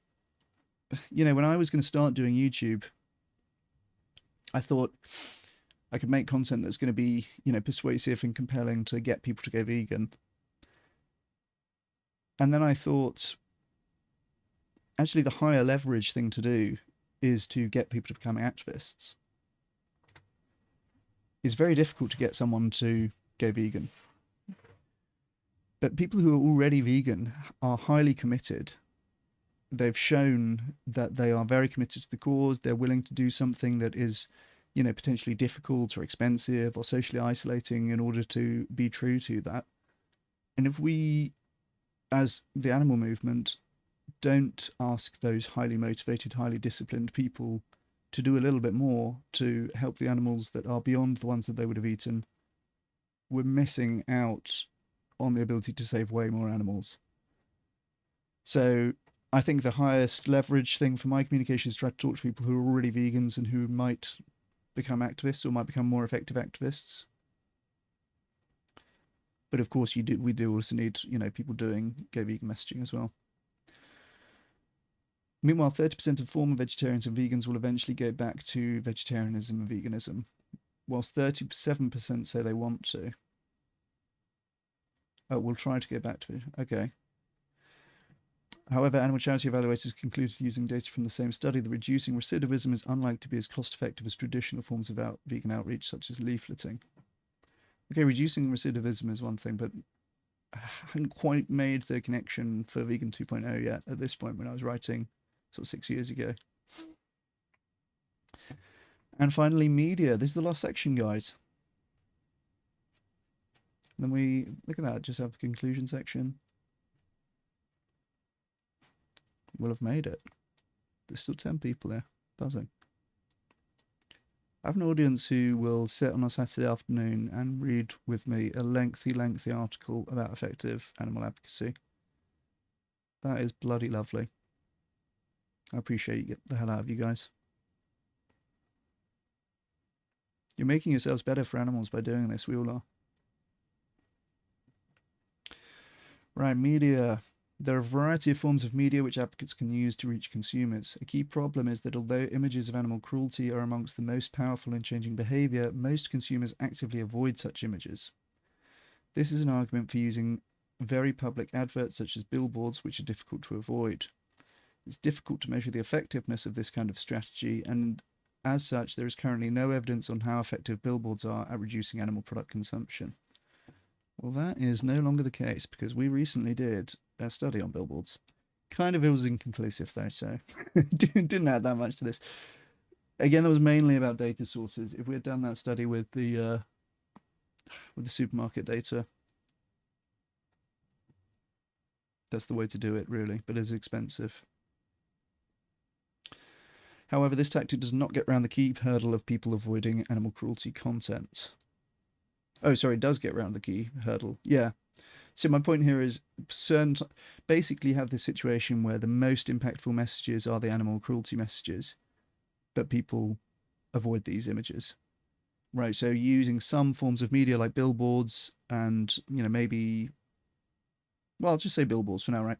when I was going to start doing YouTube, I thought I could make content that's going to be, persuasive and compelling to get people to go vegan. And then I thought, actually, the higher leverage thing to do is to get people to become activists. It's very difficult to get someone to go vegan. But people who are already vegan are highly committed. They've shown that they are very committed to the cause. They're willing to do something that is, potentially difficult or expensive or socially isolating in order to be true to that. And if we, as the animal movement, don't ask those highly motivated, highly disciplined people to do a little bit more to help the animals that are beyond the ones that they would have eaten, we're missing out on the ability to save way more animals. So I think the highest leverage thing for my communication is try to talk to people who are already vegans and who might become activists or might become more effective activists. But of course, we do also need, people doing go vegan messaging as well. Meanwhile, 30% of former vegetarians and vegans will eventually go back to vegetarianism and veganism, whilst 37% say they want to. Oh, we'll try to go back to it. Okay. However, animal charity evaluators concluded using data from the same study that reducing recidivism is unlikely to be as cost-effective as traditional forms of vegan outreach, such as leafleting. Okay, reducing recidivism is one thing, but I hadn't quite made the connection for Vegan 2.0 yet at this point when I was writing sort of 6 years ago. And finally, media. This is the last section, guys. And then we, look at that, just have a conclusion section. We'll have made it. There's still 10 people there. Buzzing. I have an audience who will sit on a Saturday afternoon and read with me a lengthy article about effective animal advocacy. That is bloody lovely. I appreciate you. Get the hell out of you guys. You're making yourselves better for animals by doing this. We all are. Right, media. There are a variety of forms of media which advocates can use to reach consumers. A key problem is that although images of animal cruelty are amongst the most powerful in changing behaviour, most consumers actively avoid such images. This is an argument for using very public adverts such as billboards, which are difficult to avoid. It's difficult to measure the effectiveness of this kind of strategy, and as such, there is currently no evidence on how effective billboards are at reducing animal product consumption. Well, that is no longer the case, because we recently did a study on billboards. Kind of, it was inconclusive though, so didn't add that much to this. Again, that was mainly about data sources. If we had done that study with the supermarket data, that's the way to do it, really, but it's expensive. However, this tactic does not get around the key hurdle of people avoiding animal cruelty content. Oh, sorry, it does get around the key hurdle. Yeah. So my point here is basically have this situation where the most impactful messages are the animal cruelty messages, but people avoid these images. Right, so using some forms of media like billboards and, maybe, well, I'll just say billboards for now, right?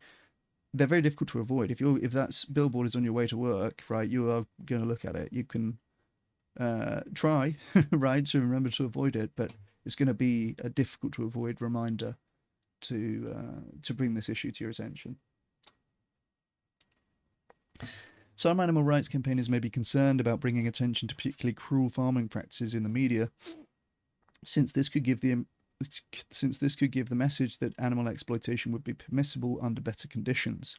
they're very difficult to avoid. If that billboard is on your way to work, right, you are going to look at it. You can try, right, to remember to avoid it, but it's going to be a difficult to avoid reminder to bring this issue to your attention. Some animal rights campaigners may be concerned about bringing attention to particularly cruel farming practices in the media, since this could give the message that animal exploitation would be permissible under better conditions.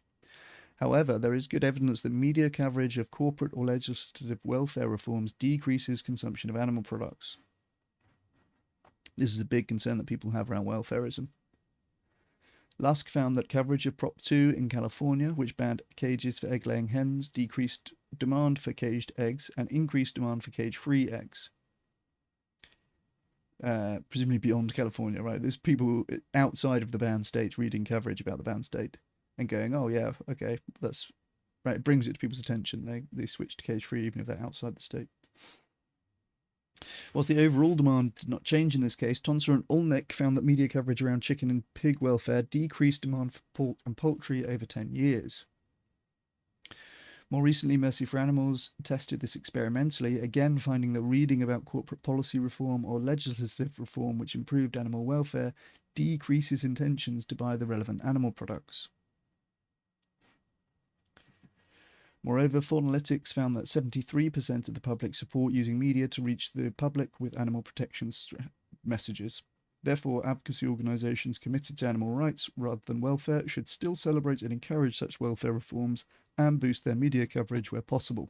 However, there is good evidence that media coverage of corporate or legislative welfare reforms decreases consumption of animal products. This is a big concern that people have around welfareism. Lusk found that coverage of Prop 2 in California, which banned cages for egg-laying hens, decreased demand for caged eggs and increased demand for cage-free eggs. Presumably beyond California, right? There's people outside of the banned state reading coverage about the banned state and going, oh yeah, okay, that's right. It brings it to people's attention. They switch to cage-free even if they're outside the state. Whilst the overall demand did not change in this case, Tonser and Olnick found that media coverage around chicken and pig welfare decreased demand for pork and poultry over 10 years. More recently, Mercy for Animals tested this experimentally, again finding that reading about corporate policy reform or legislative reform which improved animal welfare decreases intentions to buy the relevant animal products. Moreover, Faunalytics found that 73% of the public support using media to reach the public with animal protection messages. Therefore, advocacy organisations committed to animal rights rather than welfare should still celebrate and encourage such welfare reforms and boost their media coverage where possible.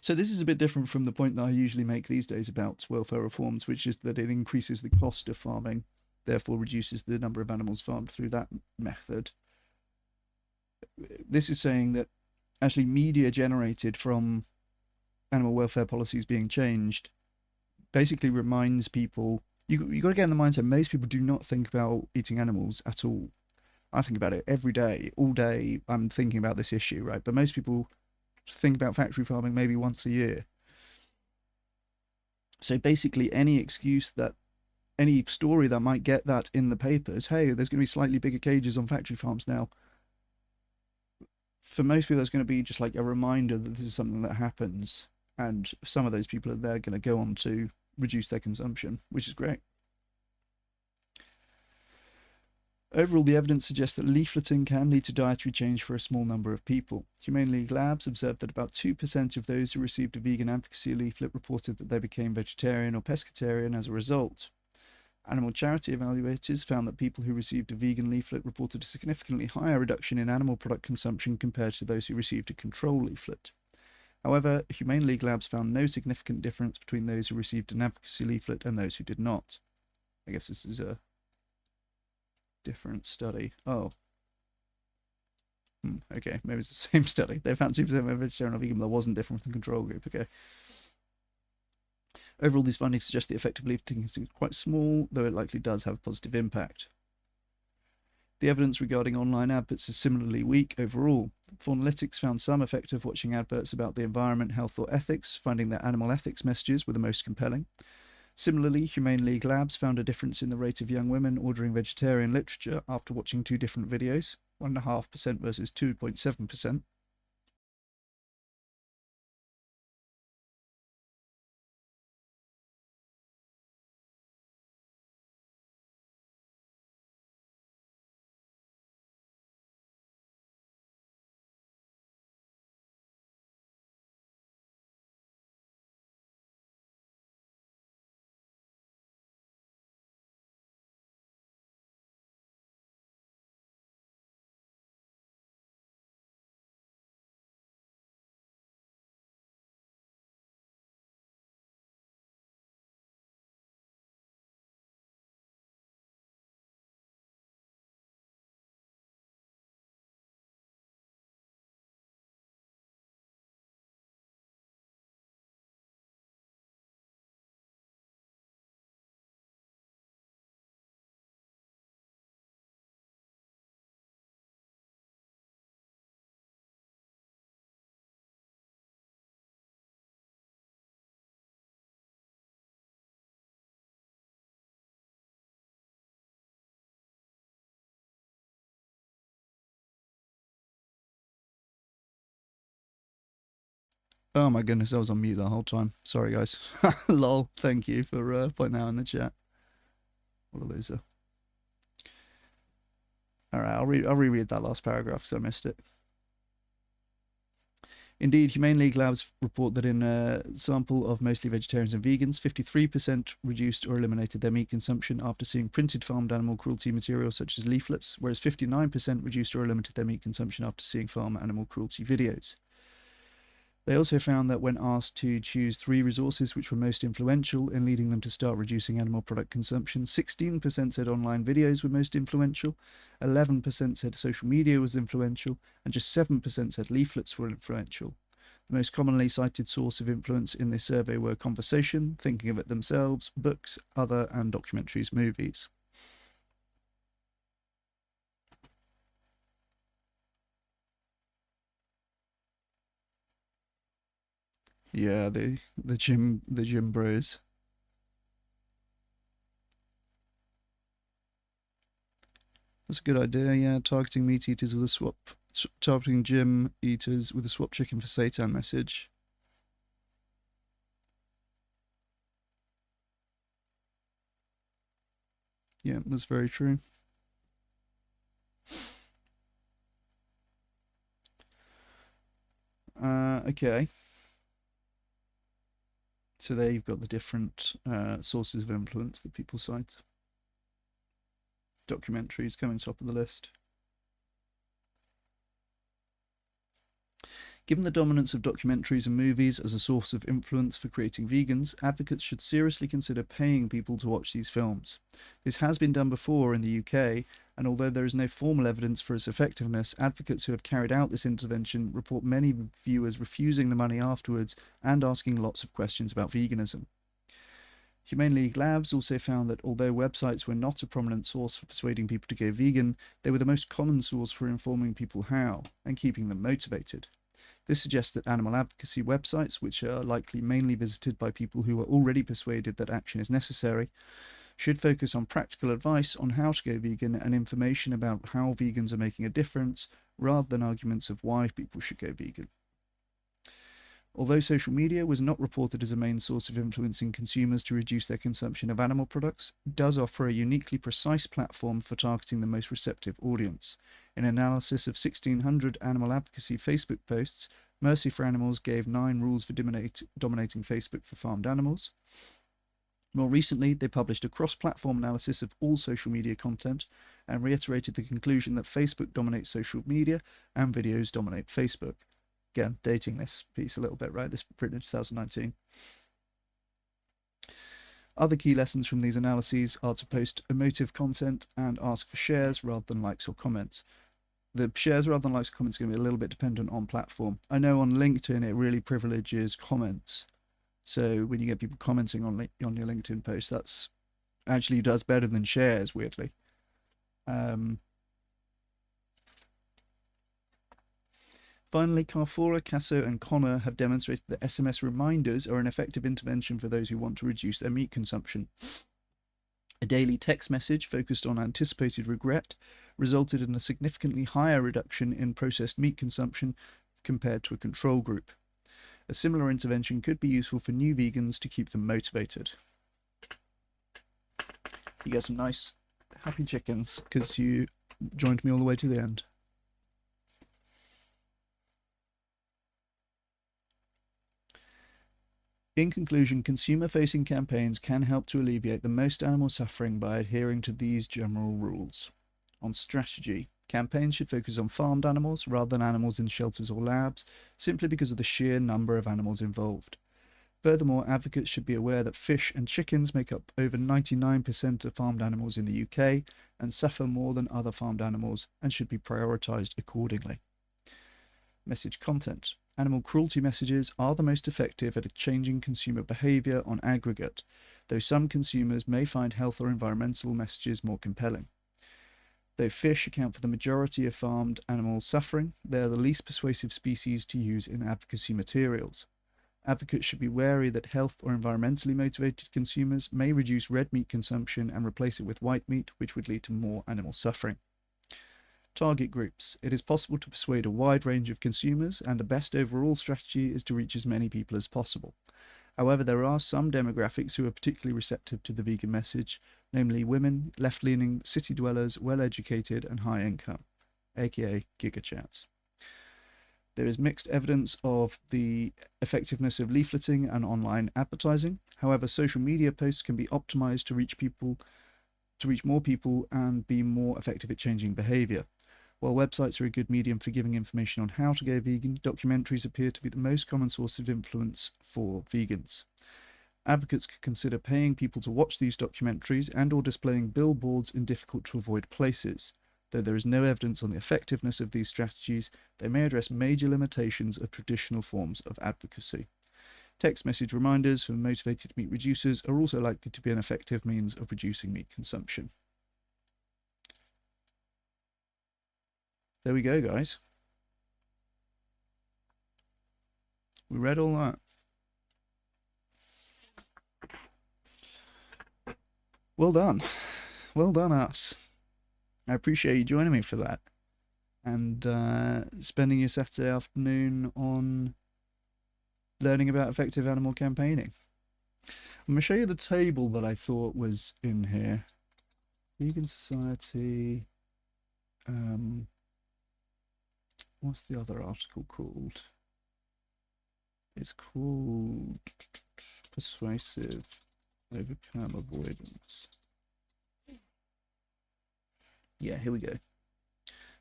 So this is a bit different from the point that I usually make these days about welfare reforms, which is that it increases the cost of farming, therefore reduces the number of animals farmed through that method. This is saying that actually media generated from animal welfare policies being changed basically reminds people, you got to get in the mindset, most people do not think about eating animals at all. I think about it every day, all day. I'm thinking about this issue, right? But most people think about factory farming maybe once a year. So basically any story that might get that in the papers, hey, there's going to be slightly bigger cages on factory farms now. For most people, that's going to be just like a reminder that this is something that happens. And some of those people are there going to go on to reduce their consumption, which is great. Overall, the evidence suggests that leafleting can lead to dietary change for a small number of people. Humane League Labs observed that about 2% of those who received a vegan advocacy leaflet reported that they became vegetarian or pescatarian as a result. Animal charity evaluators found that people who received a vegan leaflet reported a significantly higher reduction in animal product consumption compared to those who received a control leaflet. However, Humane League Labs found no significant difference between those who received an advocacy leaflet and those who did not. I guess this is a different study. Oh. Okay, maybe it's the same study. They found 2% were vegetarian or vegan, but that wasn't different from the control group. Okay. Overall, these findings suggest the effect of leafleting is quite small, though it likely does have a positive impact. The evidence regarding online adverts is similarly weak overall. Faunalytics found some effect of watching adverts about the environment, health, or ethics, finding that animal ethics messages were the most compelling. Similarly, Humane League Labs found a difference in the rate of young women ordering vegetarian literature after watching two different videos, 1.5% versus 2.7%. Oh my goodness, I was on mute the whole time. Sorry, guys. Lol. Thank you for pointing that out in the chat. What a loser. All right, I'll reread that last paragraph because I missed it. Indeed, Humane League Labs report that in a sample of mostly vegetarians and vegans, 53% reduced or eliminated their meat consumption after seeing printed farmed animal cruelty material such as leaflets, whereas 59% reduced or limited their meat consumption after seeing farm animal cruelty videos. They also found that when asked to choose 3 resources which were most influential in leading them to start reducing animal product consumption, 16% said online videos were most influential, 11% said social media was influential, and just 7% said leaflets were influential. The most commonly cited source of influence in this survey were conversation, thinking of it themselves, books, other, and documentaries, movies. Yeah, the gym bros. That's a good idea. Yeah, targeting meat eaters with a swap, targeting gym eaters with a swap chicken for Satan message. Yeah, that's very true. Okay. So there you've got the different sources of influence that people cite. Documentaries coming top of the list. Given the dominance of documentaries and movies as a source of influence for creating vegans, advocates should seriously consider paying people to watch these films. This has been done before in the UK, and although there is no formal evidence for its effectiveness, advocates who have carried out this intervention report many viewers refusing the money afterwards and asking lots of questions about veganism. Humane League Labs also found that although websites were not a prominent source for persuading people to go vegan, they were the most common source for informing people how and keeping them motivated. This suggests that animal advocacy websites, which are likely mainly visited by people who are already persuaded that action is necessary, should focus on practical advice on how to go vegan and information about how vegans are making a difference, rather than arguments of why people should go vegan. Although social media was not reported as a main source of influencing consumers to reduce their consumption of animal products, it does offer a uniquely precise platform for targeting the most receptive audience. In an analysis of 1,600 animal advocacy Facebook posts, Mercy for Animals gave 9 rules for dominating Facebook for farmed animals. More recently, they published a cross-platform analysis of all social media content and reiterated the conclusion that Facebook dominates social media and videos dominate Facebook. Again, dating this piece a little bit, right? This was written in 2019. Other key lessons from these analyses are to post emotive content and ask for shares rather than likes or comments. The shares rather than likes or comments are going to be a little bit dependent on platform. I know on LinkedIn it really privileges comments. So when you get people commenting on your LinkedIn post, that's actually does better than shares, weirdly. Finally, Carfora, Casso, and Connor have demonstrated that SMS reminders are an effective intervention for those who want to reduce their meat consumption. A daily text message focused on anticipated regret resulted in a significantly higher reduction in processed meat consumption compared to a control group. A similar intervention could be useful for new vegans to keep them motivated. You get some nice, happy chickens because you joined me all the way to the end. In conclusion, consumer-facing campaigns can help to alleviate the most animal suffering by adhering to these general rules. On strategy, campaigns should focus on farmed animals rather than animals in shelters or labs, simply because of the sheer number of animals involved. Furthermore, advocates should be aware that fish and chickens make up over 99% of farmed animals in the UK and suffer more than other farmed animals and should be prioritised accordingly. Message content. Animal cruelty messages are the most effective at changing consumer behaviour on aggregate, though some consumers may find health or environmental messages more compelling. Though fish account for the majority of farmed animal suffering, they are the least persuasive species to use in advocacy materials. Advocates should be wary that health or environmentally motivated consumers may reduce red meat consumption and replace it with white meat, which would lead to more animal suffering. Target groups. It is possible to persuade a wide range of consumers, and the best overall strategy is to reach as many people as possible. However, there are some demographics who are particularly receptive to the vegan message, namely women, left-leaning, city dwellers, well-educated, and high income, aka gigachats. There is mixed evidence of the effectiveness of leafleting and online advertising. However, social media posts can be optimized to reach more people and be more effective at changing behavior. While websites are a good medium for giving information on how to go vegan, documentaries appear to be the most common source of influence for vegans. Advocates could consider paying people to watch these documentaries and/or displaying billboards in difficult-to-avoid places. Though there is no evidence on the effectiveness of these strategies, they may address major limitations of traditional forms of advocacy. Text message reminders for motivated meat reducers are also likely to be an effective means of reducing meat consumption. There we go, guys. We read all that. Well done. Well done, us. I appreciate you joining me for that. And spending your Saturday afternoon on learning about effective animal campaigning. I'm going to show you the table that I thought was in here. Vegan Society. What's the other article called? It's called Persuasive Overcome Avoidance. Yeah, here we go.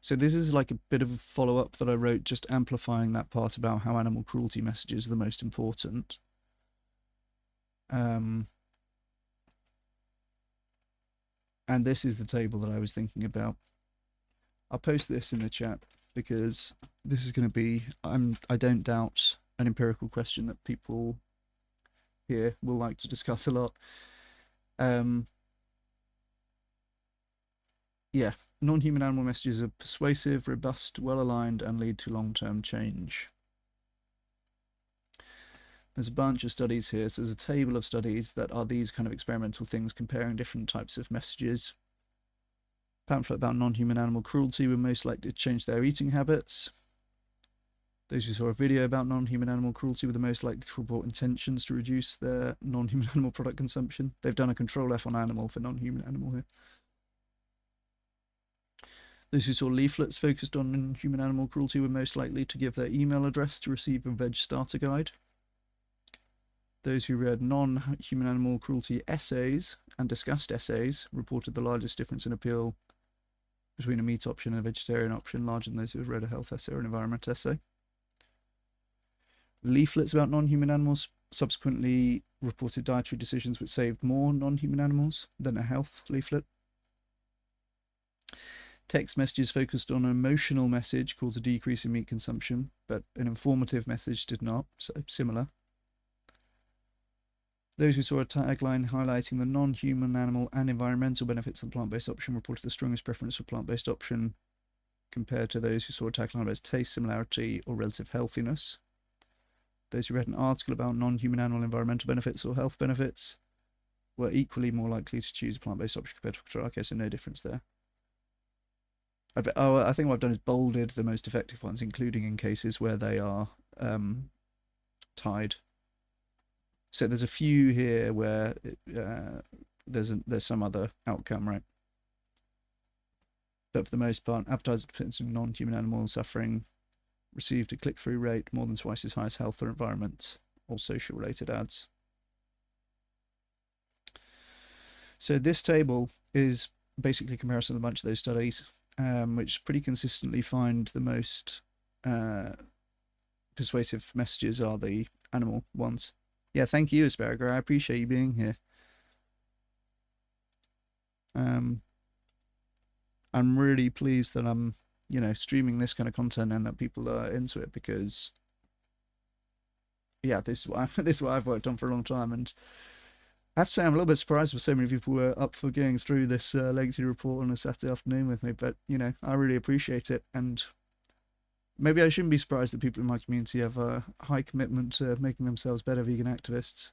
So this is like a bit of a follow-up that I wrote, just amplifying that part about how animal cruelty messages are the most important. And this is the table that I was thinking about. I'll post this in the chat because this is going to be, I don't doubt, an empirical question that people here will like to discuss a lot. Yeah, non-human animal messages are persuasive, robust, well-aligned, and lead to long-term change. There's a bunch of studies here. So there's a table of studies that are these kind of experimental things comparing different types of messages. Pamphlet about non-human animal cruelty were most likely to change their eating habits. Those who saw a video about non-human animal cruelty were the most likely to report intentions to reduce their non-human animal product consumption. They've done a control F on animal for non-human animal here. Those who saw leaflets focused on non-human animal cruelty were most likely to give their email address to receive a veg starter guide. Those who read non-human animal cruelty essays and discussed essays reported the largest difference in appeal between a meat option and a vegetarian option, larger than those who have read a health essay or an environment essay. Leaflets about non-human animals subsequently reported dietary decisions which saved more non-human animals than a health leaflet. Text messages focused on an emotional message caused a decrease in meat consumption, but an informative message did not, so similar. Those who saw a tagline highlighting the non-human animal and environmental benefits of the plant-based option reported the strongest preference for plant-based option compared to those who saw a tagline about taste similarity or relative healthiness. Those who read an article about non-human animal environmental benefits or health benefits were equally more likely to choose a plant-based option compared to a control. Okay, so no difference there. I think what I've done is bolded the most effective ones, including in cases where they are tied. So there's a few here where there's some other outcome, right? But for the most part, advertisers depending on non-human animal suffering received a click-through rate more than twice as high as health or environment or social-related ads. So this table is basically a comparison of a bunch of those studies, which pretty consistently find the most persuasive messages are the animal ones. Yeah, thank you, Asparagus. I appreciate you being here. I'm really pleased that I'm, streaming this kind of content and that people are into it because, yeah, this is what I've worked on for a long time, and I have to say I'm a little bit surprised that so many people were up for going through this lengthy report on a Saturday afternoon with me, but, I really appreciate it, and maybe I shouldn't be surprised that people in my community have a high commitment to making themselves better vegan activists.